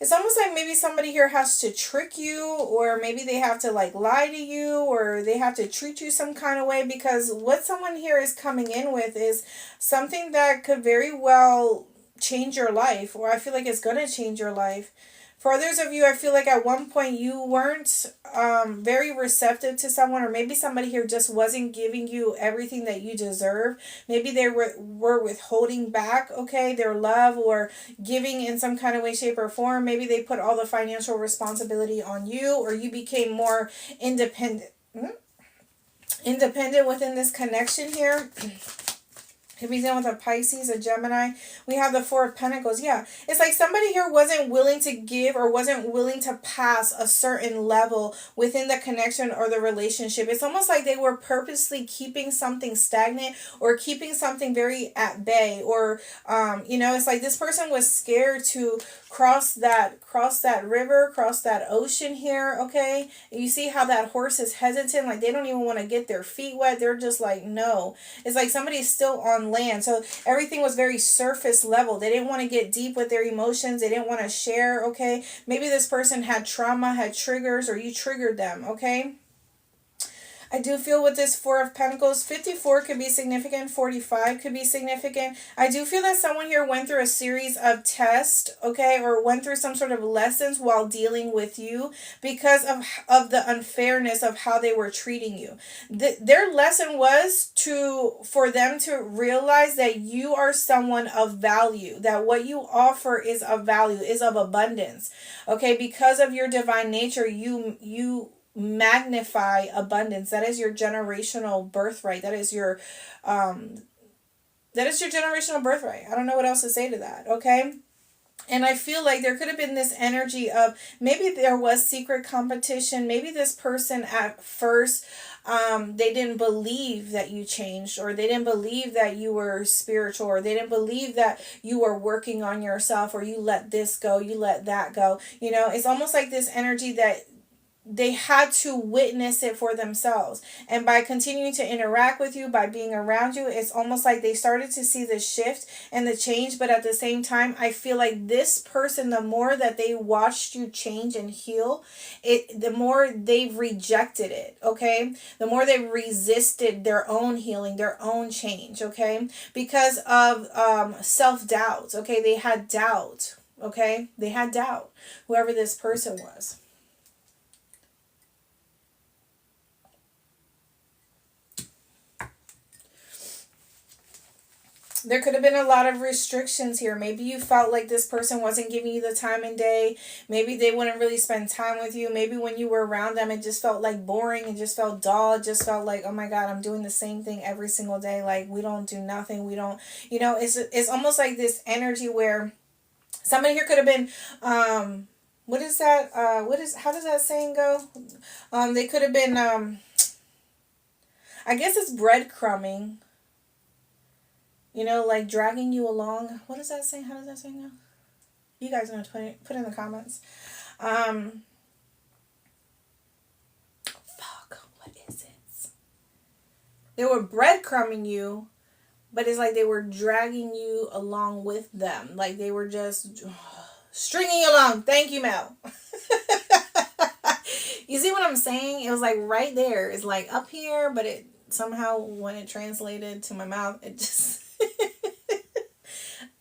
It's almost like maybe somebody here has to trick you, or maybe they have to like lie to you, or they have to treat you some kind of way, because what someone here is coming in with is something that could very well change your life, or I feel like it's going to change your life. For others of you, I feel like at one point you weren't very receptive to someone, or maybe somebody here just wasn't giving you everything that you deserve. Maybe they were withholding back, okay, their love, or giving in some kind of way, shape, or form. Maybe they put all the financial responsibility on you, or you became more independent within this connection here. Could be dealing with a Pisces, a Gemini. We have the Four of Pentacles. Yeah. It's like somebody here wasn't willing to give or wasn't willing to pass a certain level within the connection or the relationship. It's almost like they were purposely keeping something stagnant or keeping something very at bay. Or, it's like this person was scared to cross that river, cross that ocean here, okay? You see how that horse is hesitant? Like they don't even want to get their feet wet. They're just like, no. It's like somebody's still on land. So everything was very surface level. They didn't want to get deep with their emotions. They didn't want to share, okay? Maybe this person had trauma, had triggers, or you triggered them, okay? I do feel with this Four of Pentacles, 54 could be significant, 45 could be significant. I do feel that someone here went through a series of tests, okay, or went through some sort of lessons while dealing with you because of the unfairness of how they were treating you. Their lesson was for them to realize that you are someone of value, that what you offer is of value, is of abundance, okay? Because of your divine nature, you magnify abundance. That is your generational birthright. That is your generational birthright. I don't know what else to say to that, okay? And I feel like there could have been this energy of maybe there was secret competition. Maybe this person at first, they didn't believe that you changed, or they didn't believe that you were spiritual, or they didn't believe that you were working on yourself, or you let this go, you let that go. It's almost like this energy that they had to witness it for themselves. And by continuing to interact with you, by being around you, it's almost like they started to see the shift and the change. But at the same time, I feel like this person, the more that they watched you change and heal, the more they've rejected it, okay? The more they resisted their own healing, their own change, okay? Because of self-doubt, okay? They had doubt, okay? They had doubt, whoever this person was. There could have been a lot of restrictions here. Maybe you felt like this person wasn't giving you the time and day. Maybe they wouldn't really spend time with you. Maybe when you were around them, it just felt like boring. It just felt dull. It just felt like, oh my God, I'm doing the same thing every single day. Like we don't do nothing. We don't, it's almost like this energy where somebody here could have been, what is that? How does that saying go? They could have been, I guess it's breadcrumbing. Like dragging you along. What does that say? How does that say now? You guys know to put in the comments. Fuck, what is it? They were breadcrumbing you, but it's like they were dragging you along with them. Like they were just stringing you along. Thank you, Mel. You see what I'm saying? It was like right there. It's like up here, but it somehow when it translated to my mouth, it just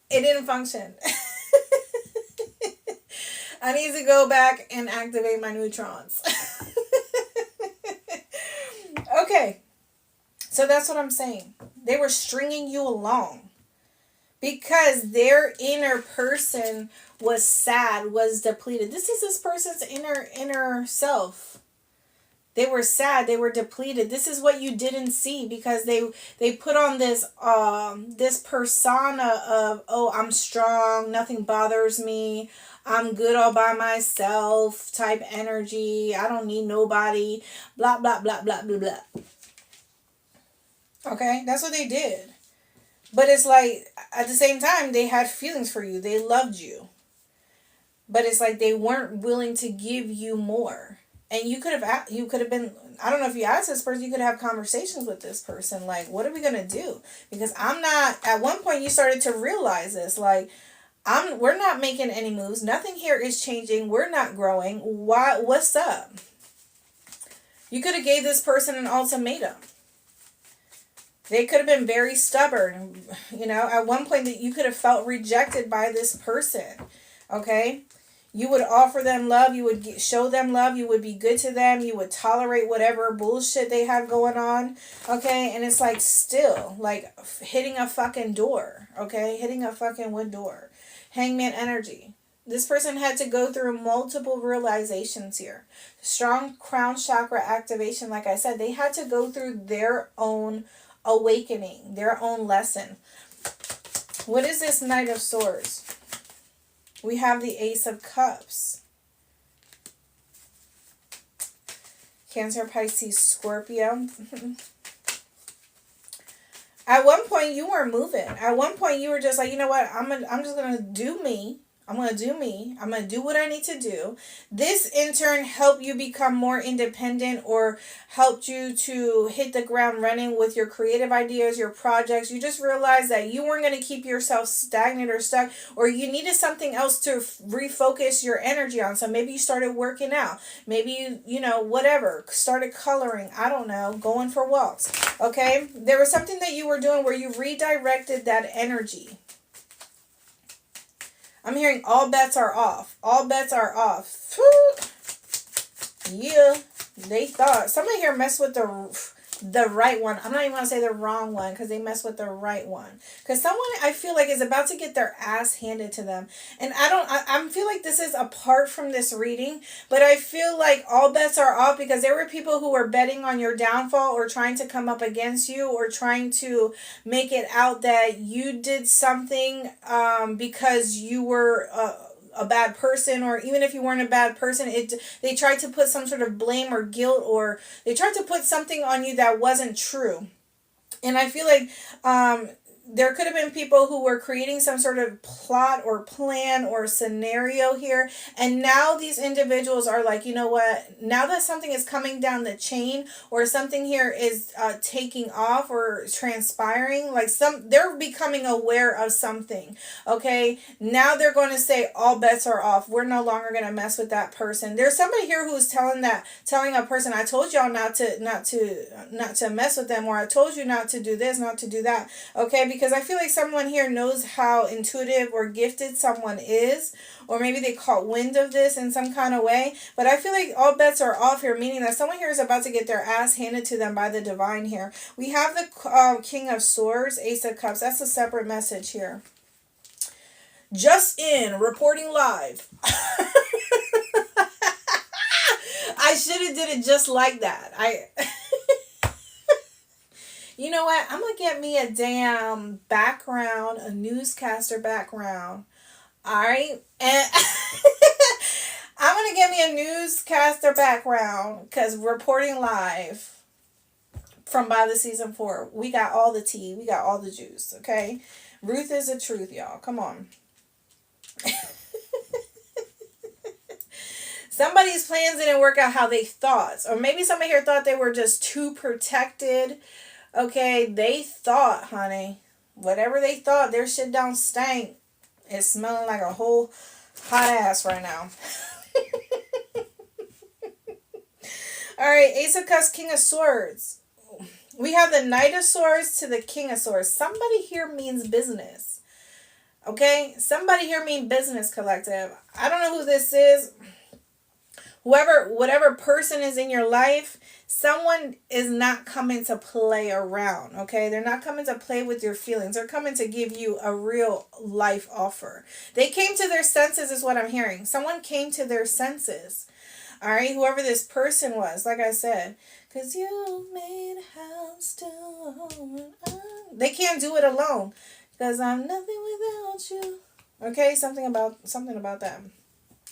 it didn't function. I need to go back and activate my neutrons. Okay. So that's what I'm saying. They were stringing you along because their inner person was sad, was depleted. This is this person's inner self. They were sad. They were depleted. This is what you didn't see because they put on this this persona of, oh, I'm strong. Nothing bothers me. I'm good all by myself type energy. I don't need nobody. Blah, blah, blah, blah, blah, blah. Okay? That's what they did. But it's like, at the same time, they had feelings for you. They loved you. But it's like they weren't willing to give you more. And you could have been, I don't know if you asked this person, you could have conversations with this person. Like, what are we going to do? Because at one point you started to realize this. Like, we're not making any moves. Nothing here is changing. We're not growing. What's up? You could have gave this person an ultimatum. They could have been very stubborn. At one point that you could have felt rejected by this person. Okay? You would offer them love. You would show them love. You would be good to them. You would tolerate whatever bullshit they have going on. Okay? And it's like still, like hitting a fucking door. Okay? Hitting a fucking wood door. Hangman energy. This person had to go through multiple realizations here. Strong crown chakra activation, like I said, they had to go through their own awakening, their own lesson. What is this Knight of Swords? We have the Ace of Cups. Cancer, Pisces, Scorpio. At one point, you weren't moving. At one point, you were just like, you know what? I'm just going to do me. I'm going to do me. I'm going to do what I need to do. This, in turn, helped you become more independent or helped you to hit the ground running with your creative ideas, your projects. You just realized that you weren't going to keep yourself stagnant or stuck, or you needed something else to refocus your energy on. So maybe you started working out. Maybe you know, whatever. Started coloring. I don't know. Going for walks. Okay? There was something that you were doing where you redirected that energy. I'm hearing all bets are off. All bets are off. Yeah, they thought. Somebody here messed with the right one. I'm not even going to say the wrong one because they messed with the right one. Because someone, I feel like, is about to get their ass handed to them. And I feel like this is apart from this reading, but I feel like all bets are off because there were people who were betting on your downfall or trying to come up against you or trying to make it out that you did something because you were a bad person, or even if you weren't a bad person, they tried to put some sort of blame or guilt, or they tried to put something on you that wasn't true. And I feel like there could have been people who were creating some sort of plot or plan or scenario here. And now these individuals are like, you know what? Now that something is coming down the chain or something here is taking off or transpiring, like they're becoming aware of something. Okay. Now they're going to say all bets are off. We're no longer going to mess with that person. There's somebody here who's telling a person, I told y'all not to mess with them, or I told you not to do this, not to do that. Okay. Because I feel like someone here knows how intuitive or gifted someone is, or maybe they caught wind of this in some kind of way. But I feel like all bets are off here, meaning that someone here is about to get their ass handed to them by the divine here. We have the King of Swords, Ace of Cups. That's a separate message here. Just in, reporting live. I should have did it just like that. You know what? I'm going to get me a damn background, a newscaster background. All right? And I'm going to get me a newscaster background because reporting live from By the Season 4. We got all the tea. We got all the juice. Okay? Ruth is the truth, y'all. Come on. Somebody's plans didn't work out how they thought. Or maybe somebody here thought they were just too protected. Okay, they thought, honey, whatever they thought, their shit don't stink. It's smelling like a whole hot ass right now. All right, Ace of Cups, King of Swords. We have the Knight of Swords to the King of Swords. Somebody here means business. Okay, somebody here means business, collective. I don't know who this is. Whatever person is in your life, someone is not coming to play around, okay? They're not coming to play with your feelings. They're coming to give you a real life offer. They came to their senses is what I'm hearing. Someone came to their senses, all right? Whoever this person was, like I said, because you made a house to home. They can't do it alone because I'm nothing without you. Okay, something about that.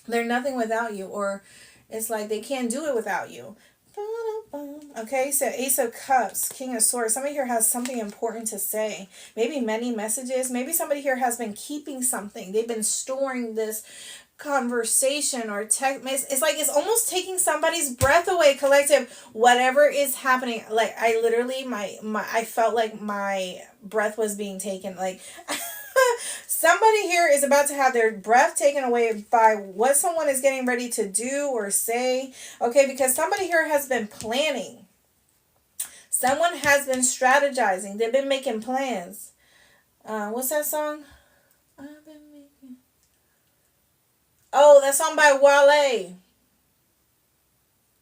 They're nothing without you, or it's like they can't do it without you. Okay, so Ace of Cups, King of Swords. Somebody here has something important to say. Maybe many messages. Maybe somebody here has been keeping something. They've been storing this conversation or text. It's like it's almost taking somebody's breath away, collective. Whatever is happening, like I literally, I felt like my breath was being taken. Like somebody here is about to have their breath taken away by what someone is getting ready to do or say. Okay, because somebody here has been planning. Someone has been strategizing. They've been making plans. What's that song? I've been making... Oh, that song by Wale.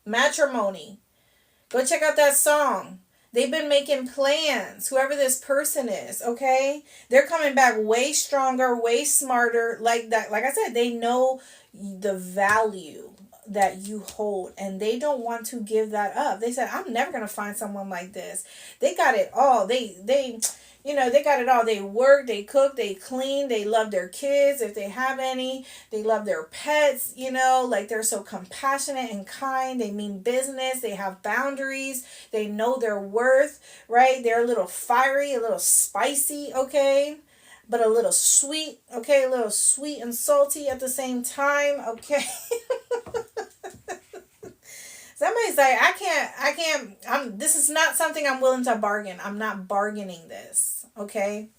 Matrimony. Go check out that song. They've been making plans, whoever this person is, okay? They're coming back way stronger, way smarter. Like that. Like I said, they know the value that you hold, and they don't want to give that up. They said, I'm never going to find someone like this. They got it all. They got it all. They work, they cook, they clean, they love their kids if they have any. They love their pets, like they're so compassionate and kind. They mean business. They have boundaries. They know their worth, right? They're a little fiery, a little spicy, okay? But a little sweet, okay? A little sweet and salty at the same time, okay? Somebody's like, this is not something I'm willing to bargain. I'm not bargaining this, okay?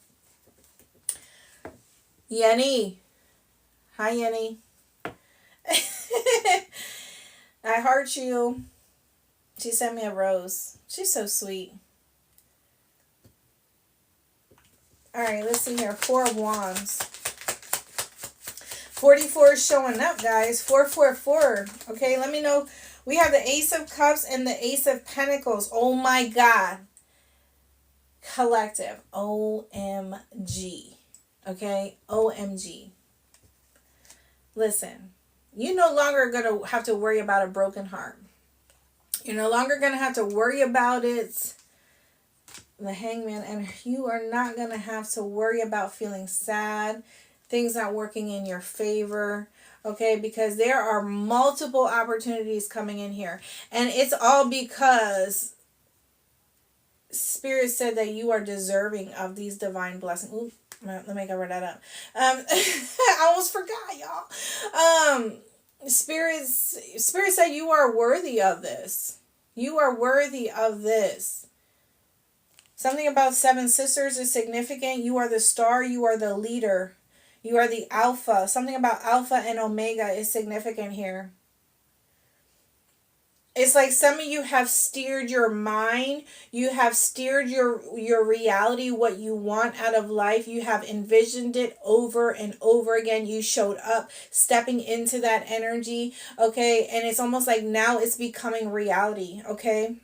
Yenny. Hi, Yenny. I heart you. She sent me a rose. She's so sweet. All right, let's see here. 4 of Wands. 44 is showing up, guys. 444. Okay, let me know. We have the Ace of Cups and the Ace of Pentacles. Oh my God. Collective. OMG. Okay? OMG. Listen. You're no longer going to have to worry about a broken heart. You're no longer going to have to worry about it. The Hangman. And you are not going to have to worry about feeling sad. Things not working in your favor. Okay, because there are multiple opportunities coming in here. And it's all because Spirit said that you are deserving of these divine blessings. Ooh, let me cover that up. I almost forgot, y'all. Spirit said you are worthy of this. You are worthy of this. Something about 7 sisters is significant. You are the star. You are the leader. You are the alpha. Something about alpha and omega is significant here. It's like some of you have steered your mind. You have steered your reality, what you want out of life. You have envisioned it over and over again. You showed up, stepping into that energy, okay? And it's almost like now it's becoming reality, okay?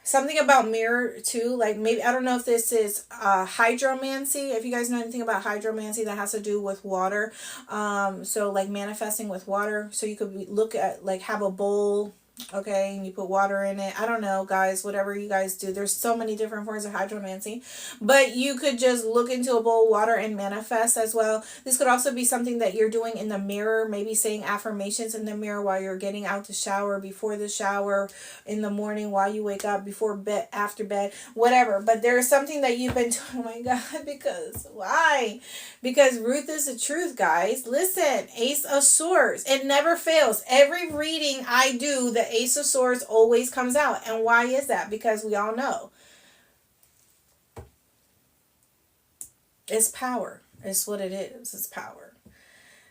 Something about mirror too, like maybe, I don't know if this is hydromancy. If you guys know anything about hydromancy, that has to do with water. So like manifesting with water. So you could look at, like, have a bowl, okay, and you put water in it. I don't know, guys, whatever you guys do. There's so many different forms of hydromancy. But you could just look into a bowl of water and manifest as well. This could also be something that you're doing in the mirror, maybe saying affirmations in the mirror while you're getting out the shower, before the shower, in the morning, while you wake up, before bed, after bed, whatever. But there's something that you've been doing. Oh my God, because why? Because Ruth is the truth, guys. Listen, Ace of Swords. It never fails. Every reading I do, the Ace of Swords always comes out. And why is that? Because we all know. It's power. It's what it is. It's power.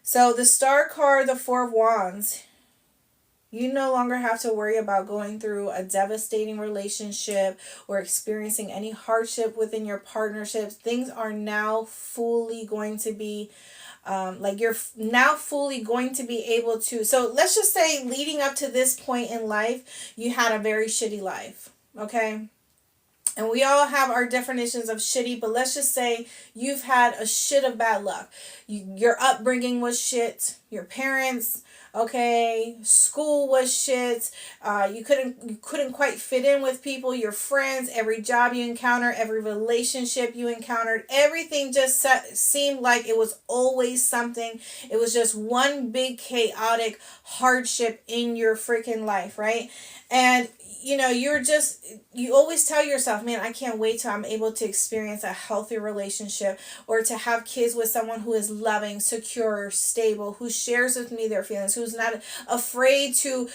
So the Star card, the 4 of Wands. You no longer have to worry about going through a devastating relationship or experiencing any hardship within your partnerships. Things are now fully going to be, you're now fully going to be able to. So let's just say leading up to this point in life, you had a very shitty life, okay? And we all have our definitions of shitty, but let's just say you've had a shit of bad luck. Your upbringing was shit. Your parents, okay, school was shit. You couldn't quite fit in with people, your friends, every job you encountered, every relationship you encountered, everything just seemed like it was always something. It was just one big chaotic hardship in your freaking life, right? And you always tell yourself, man, I can't wait till I'm able to experience a healthy relationship, or to have kids with someone who is loving, secure, stable, who shares with me their feelings, who's not afraid to,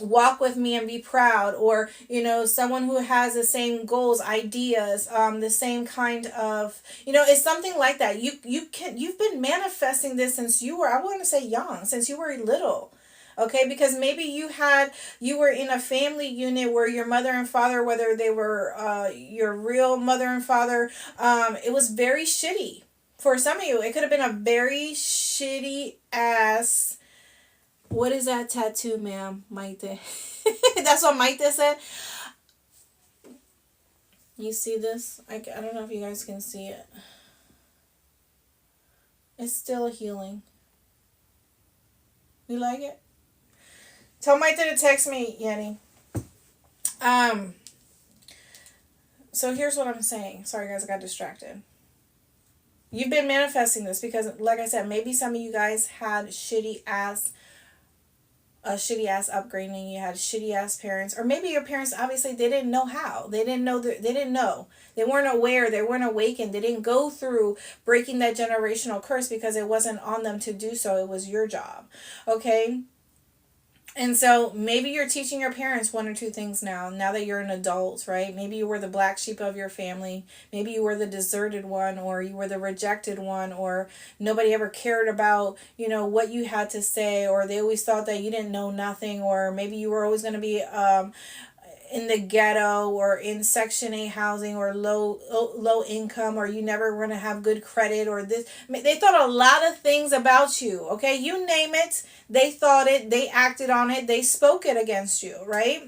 walk with me and be proud, or, someone who has the same goals, ideas, the same kind of, it's something like that. You've been manifesting this since you were, I want to say young, since you were little. Okay, because maybe you were in a family unit where your mother and father, whether they were your real mother and father, it was very shitty. For some of you, it could have been a very shitty ass. What is that tattoo, ma'am? Maite. That's what Maite said. You see this? I don't know if you guys can see it. It's still healing. You like it? Tell Mike to text me, Yenny. Um, so here's what I'm saying. Sorry guys, I got distracted. You've been manifesting this because, like I said, maybe some of you guys had shitty ass upbringing. You had shitty ass parents, or maybe your parents obviously they didn't know how. They didn't know. They didn't know. They weren't aware. They weren't awakened. They didn't go through breaking that generational curse because it wasn't on them to do so. It was your job. Okay. And so maybe you're teaching your parents one or two things now that you're an adult, right? Maybe you were the black sheep of your family. Maybe you were the deserted one, or you were the rejected one, or nobody ever cared about, what you had to say, or they always thought that you didn't know nothing, or maybe you were always going to be in the ghetto or in Section 8 housing or low income, or you never going to have good credit, or this. They thought a lot of things about you, okay? You name it, they thought it, they acted on it, they spoke it against you, right?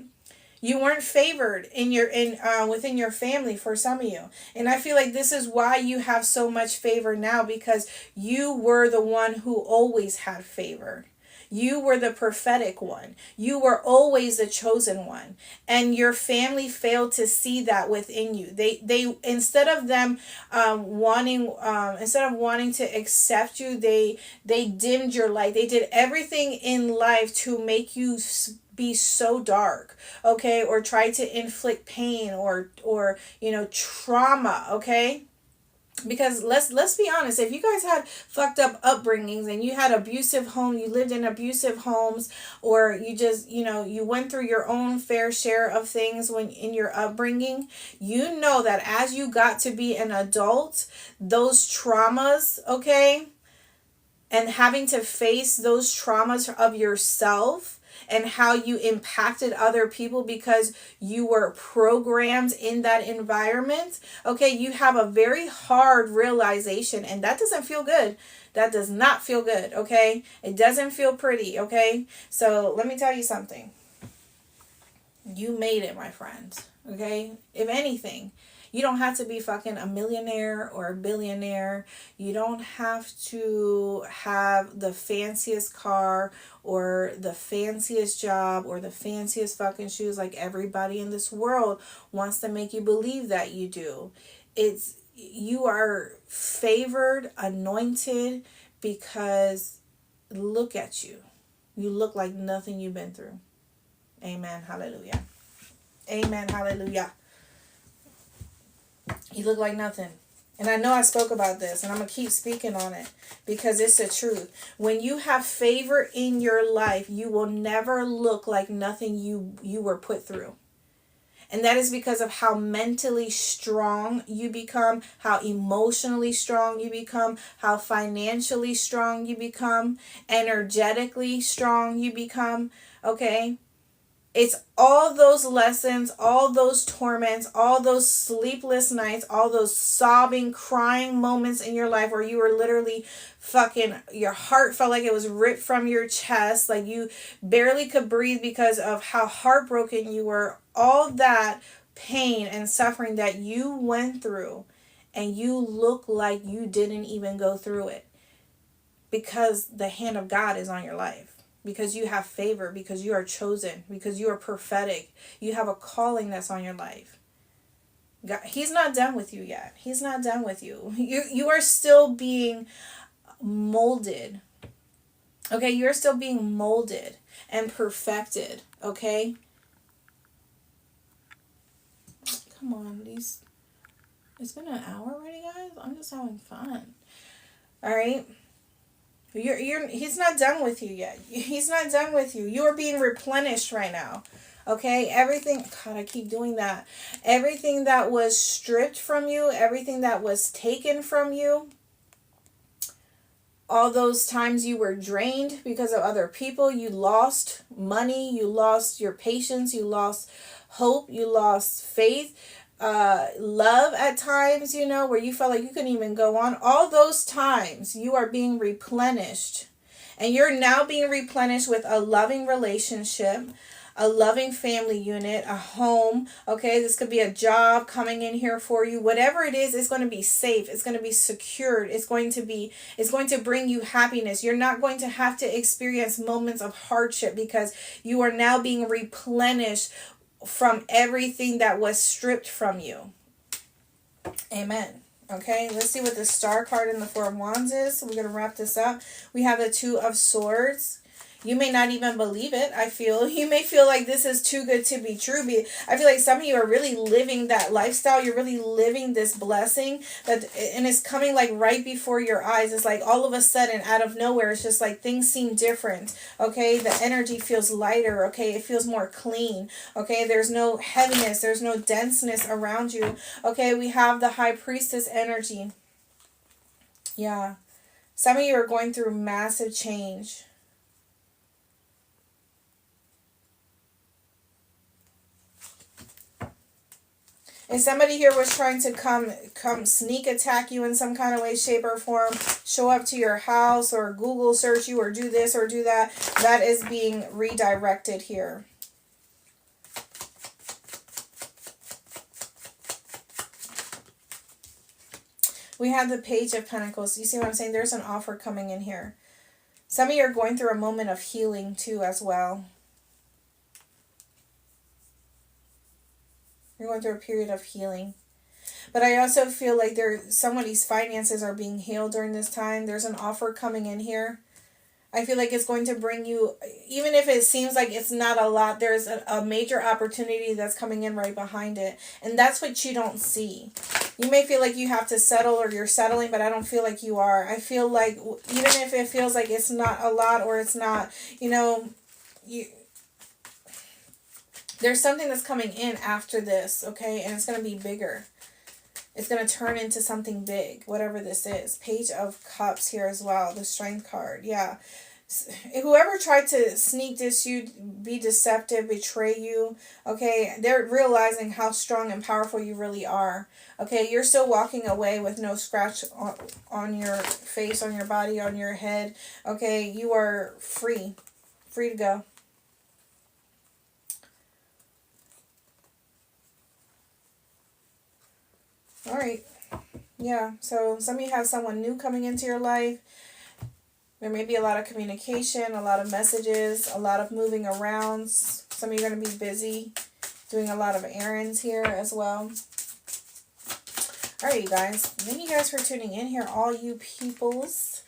You weren't favored within your family for some of you. And I feel like this is why you have so much favor now, because you were the one who always had favor. You were the prophetic one. You were always the chosen one. And your family failed to see that within you. They instead of them wanting to accept you, they dimmed your light. They did everything in life to make you be so dark, okay, or try to inflict pain or trauma, okay? Because let's be honest, if you guys had fucked up upbringings and you had abusive home, you lived in abusive homes, or you just you went through your own fair share of things when in your upbringing, you know that as you got to be an adult, those traumas, okay, and having to face those traumas of yourself and how you impacted other people because you were programmed in that environment, okay, you have a very hard realization, and that doesn't feel good. That does not feel good, okay? It doesn't feel pretty, okay? So let me tell you something. You made it, my friend, okay? If anything, you don't have to be fucking a millionaire or a billionaire. You don't have to have the fanciest car or the fanciest job or the fanciest fucking shoes like everybody in this world wants to make you believe that you do. You are favored, anointed, because look at you. You look like nothing you've been through. Amen. Hallelujah. Amen. Hallelujah. You look like nothing. And I know I spoke about this, and I'm going to keep speaking on it because it's the truth. When you have favor in your life, you will never look like nothing you were put through. And that is because of how mentally strong you become, how emotionally strong you become, how financially strong you become, energetically strong you become, okay? It's all those lessons, all those torments, all those sleepless nights, all those sobbing, crying moments in your life where you were literally fucking, your heart felt like it was ripped from your chest, like you barely could breathe because of how heartbroken you were. All that pain and suffering that you went through, and you look like you didn't even go through it because the hand of God is on your life. Because you have favor, because you are chosen, because you are prophetic. You have a calling that's on your life. God, He's not done with you yet. He's not done with you. You are still being molded. Okay, you're still being molded and perfected. Okay? Come on, it's been an hour already, guys. I'm just having fun. Alright? He's not done with you yet. He's not done with you. You are being replenished right now. Okay? Everything, God, I keep doing that. Everything that was stripped from you, everything that was taken from you, all those times you were drained because of other people, you lost money, you lost your patience, you lost hope, you lost faith, love at times, where you felt like you couldn't even go on. All those times you are being replenished, and you're now being replenished with a loving relationship, a loving family unit, a home. Okay, this could be a job coming in here for you. Whatever it is, it's going to be safe. It's going to be secured. It's going to bring you happiness. You're not going to have to experience moments of hardship because you are now being replenished from everything that was stripped from you. Amen. Okay, let's see what the Star card in the Four of Wands is. So we're going to wrap this up. We have the Two of Swords. You may not even believe it, I feel. You may feel like this is too good to be true. I feel like some of you are really living that lifestyle. You're really living this blessing. And it's coming like right before your eyes. It's like all of a sudden, out of nowhere, it's just like things seem different. Okay, the energy feels lighter. Okay, it feels more clean. Okay, there's no heaviness. There's no denseness around you. Okay, we have the High Priestess energy. Yeah. Some of you are going through massive change. And somebody here was trying to come sneak attack you in some kind of way, shape, or form, show up to your house or Google search you or do this or do that. That is being redirected here. We have the Page of Pentacles. You see what I'm saying? There's an offer coming in here. Some of you are going through a moment of healing too as well. You're going through a period of healing. But I also feel like somebody's finances are being healed during this time. There's an offer coming in here. I feel like it's going to bring you, even if it seems like it's not a lot, there's a major opportunity that's coming in right behind it. And that's what you don't see. You may feel like you have to settle or you're settling, but I don't feel like you are. I feel like even if it feels like it's not a lot or it's not, there's something that's coming in after this, okay? And it's going to be bigger. It's going to turn into something big, whatever this is. Page of Cups here as well, the Strength card. Yeah. Whoever tried to sneak this, you be deceptive, betray you, okay? They're realizing how strong and powerful you really are. Okay, you're still walking away with no scratch on your face, on your body, on your head. Okay, you are free. Free to go. All right. Yeah, so some of you have someone new coming into your life. There may be a lot of communication, a lot of messages, a lot of moving around. Some of you are going to be busy doing a lot of errands here as well. All right, you guys. Thank you guys for tuning in here, all you peoples.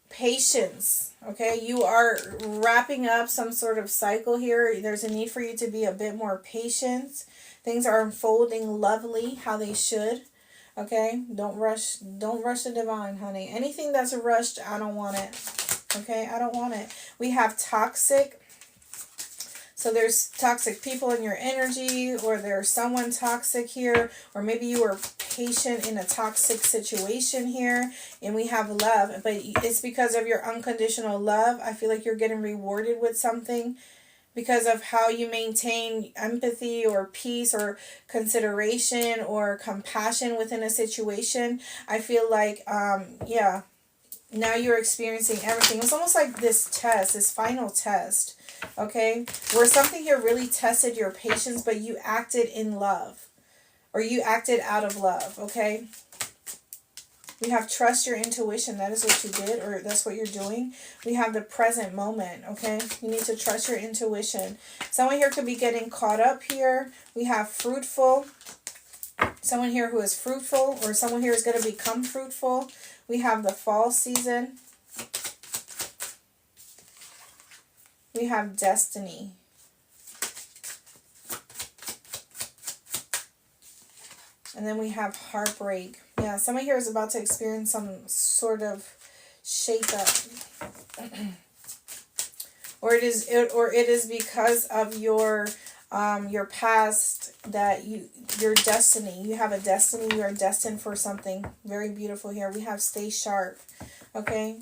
Patience, okay? You are wrapping up some sort of cycle here. There's a need for you to be a bit more patient. Things are unfolding lovely, how they should. Okay, don't rush the divine, honey. Anything that's rushed, I don't want it. Okay, I don't want it. We have toxic. So there's toxic people in your energy, or there's someone toxic here, or maybe you were patient in a toxic situation here. And we have love, but it's because of your unconditional love. I feel like you're getting rewarded with something. Because of how you maintain empathy or peace or consideration or compassion within a situation. I feel like, yeah, now you're experiencing everything. It's almost like this test, this final test, okay? Where something here really tested your patience, but you acted in love. Or you acted out of love, okay? We have trust your intuition. That is what you did, or that's what you're doing. We have the present moment, okay? You need to trust your intuition. Someone here could be getting caught up here. We have fruitful. Someone here who is fruitful, or someone here is going to become fruitful. We have the fall season. We have destiny. And then we have heartbreak. Yeah, someone here is about to experience some sort of shake-up. or it is because of your past that your destiny. You have a destiny. You are destined for something very beautiful here. We have stay sharp. Okay?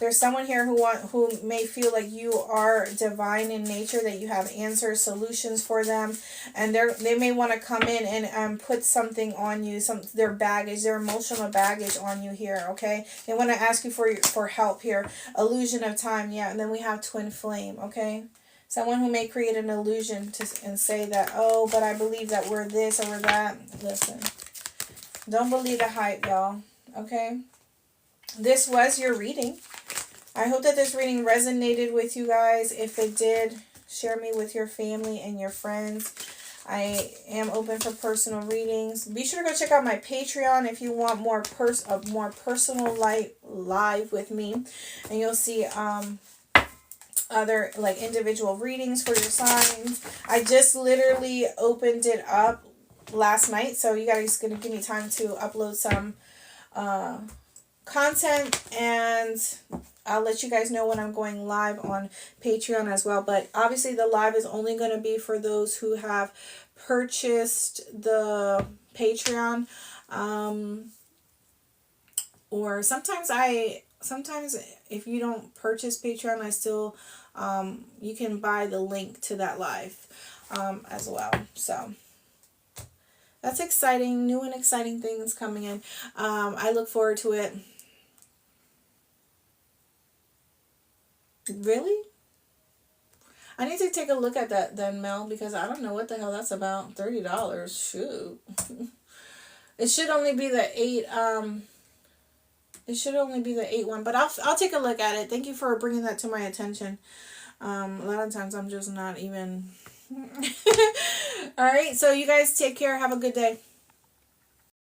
There's someone here who may feel like you are divine in nature, that you have answers, solutions for them, and they may want to come in and put something on you, their baggage, their emotional baggage on you here. Okay, they want to ask you for help here. Illusion of time, yeah, and then we have twin flame. Okay, Someone who may create an illusion and say that, oh, but I believe that we're this or we're that. Listen, don't believe the hype, y'all. Okay? This was your reading. I hope that this reading resonated with you guys. If it did, share me with your family and your friends. I am open for personal readings. Be sure to go check out my Patreon if you want more personal live with me, and you'll see other like individual readings for your signs. I just literally opened it up last night, so you guys gonna give me time to upload some content, and I'll let you guys know when I'm going live on Patreon as well. But obviously the live is only going to be for those who have purchased the Patreon. Or sometimes if you don't purchase Patreon, I still, you can buy the link to that live as well. So that's exciting. New and exciting things coming in. I look forward to it. Really? I need to take a look at that then, Mel, because I don't know what the hell that's about. $30. Shoot. It should only be the 8 it should only be the 8 one, but I'll take a look at it. Thank you for bringing that to my attention. A lot of times I'm just not even All right, so you guys take care. Have a good day.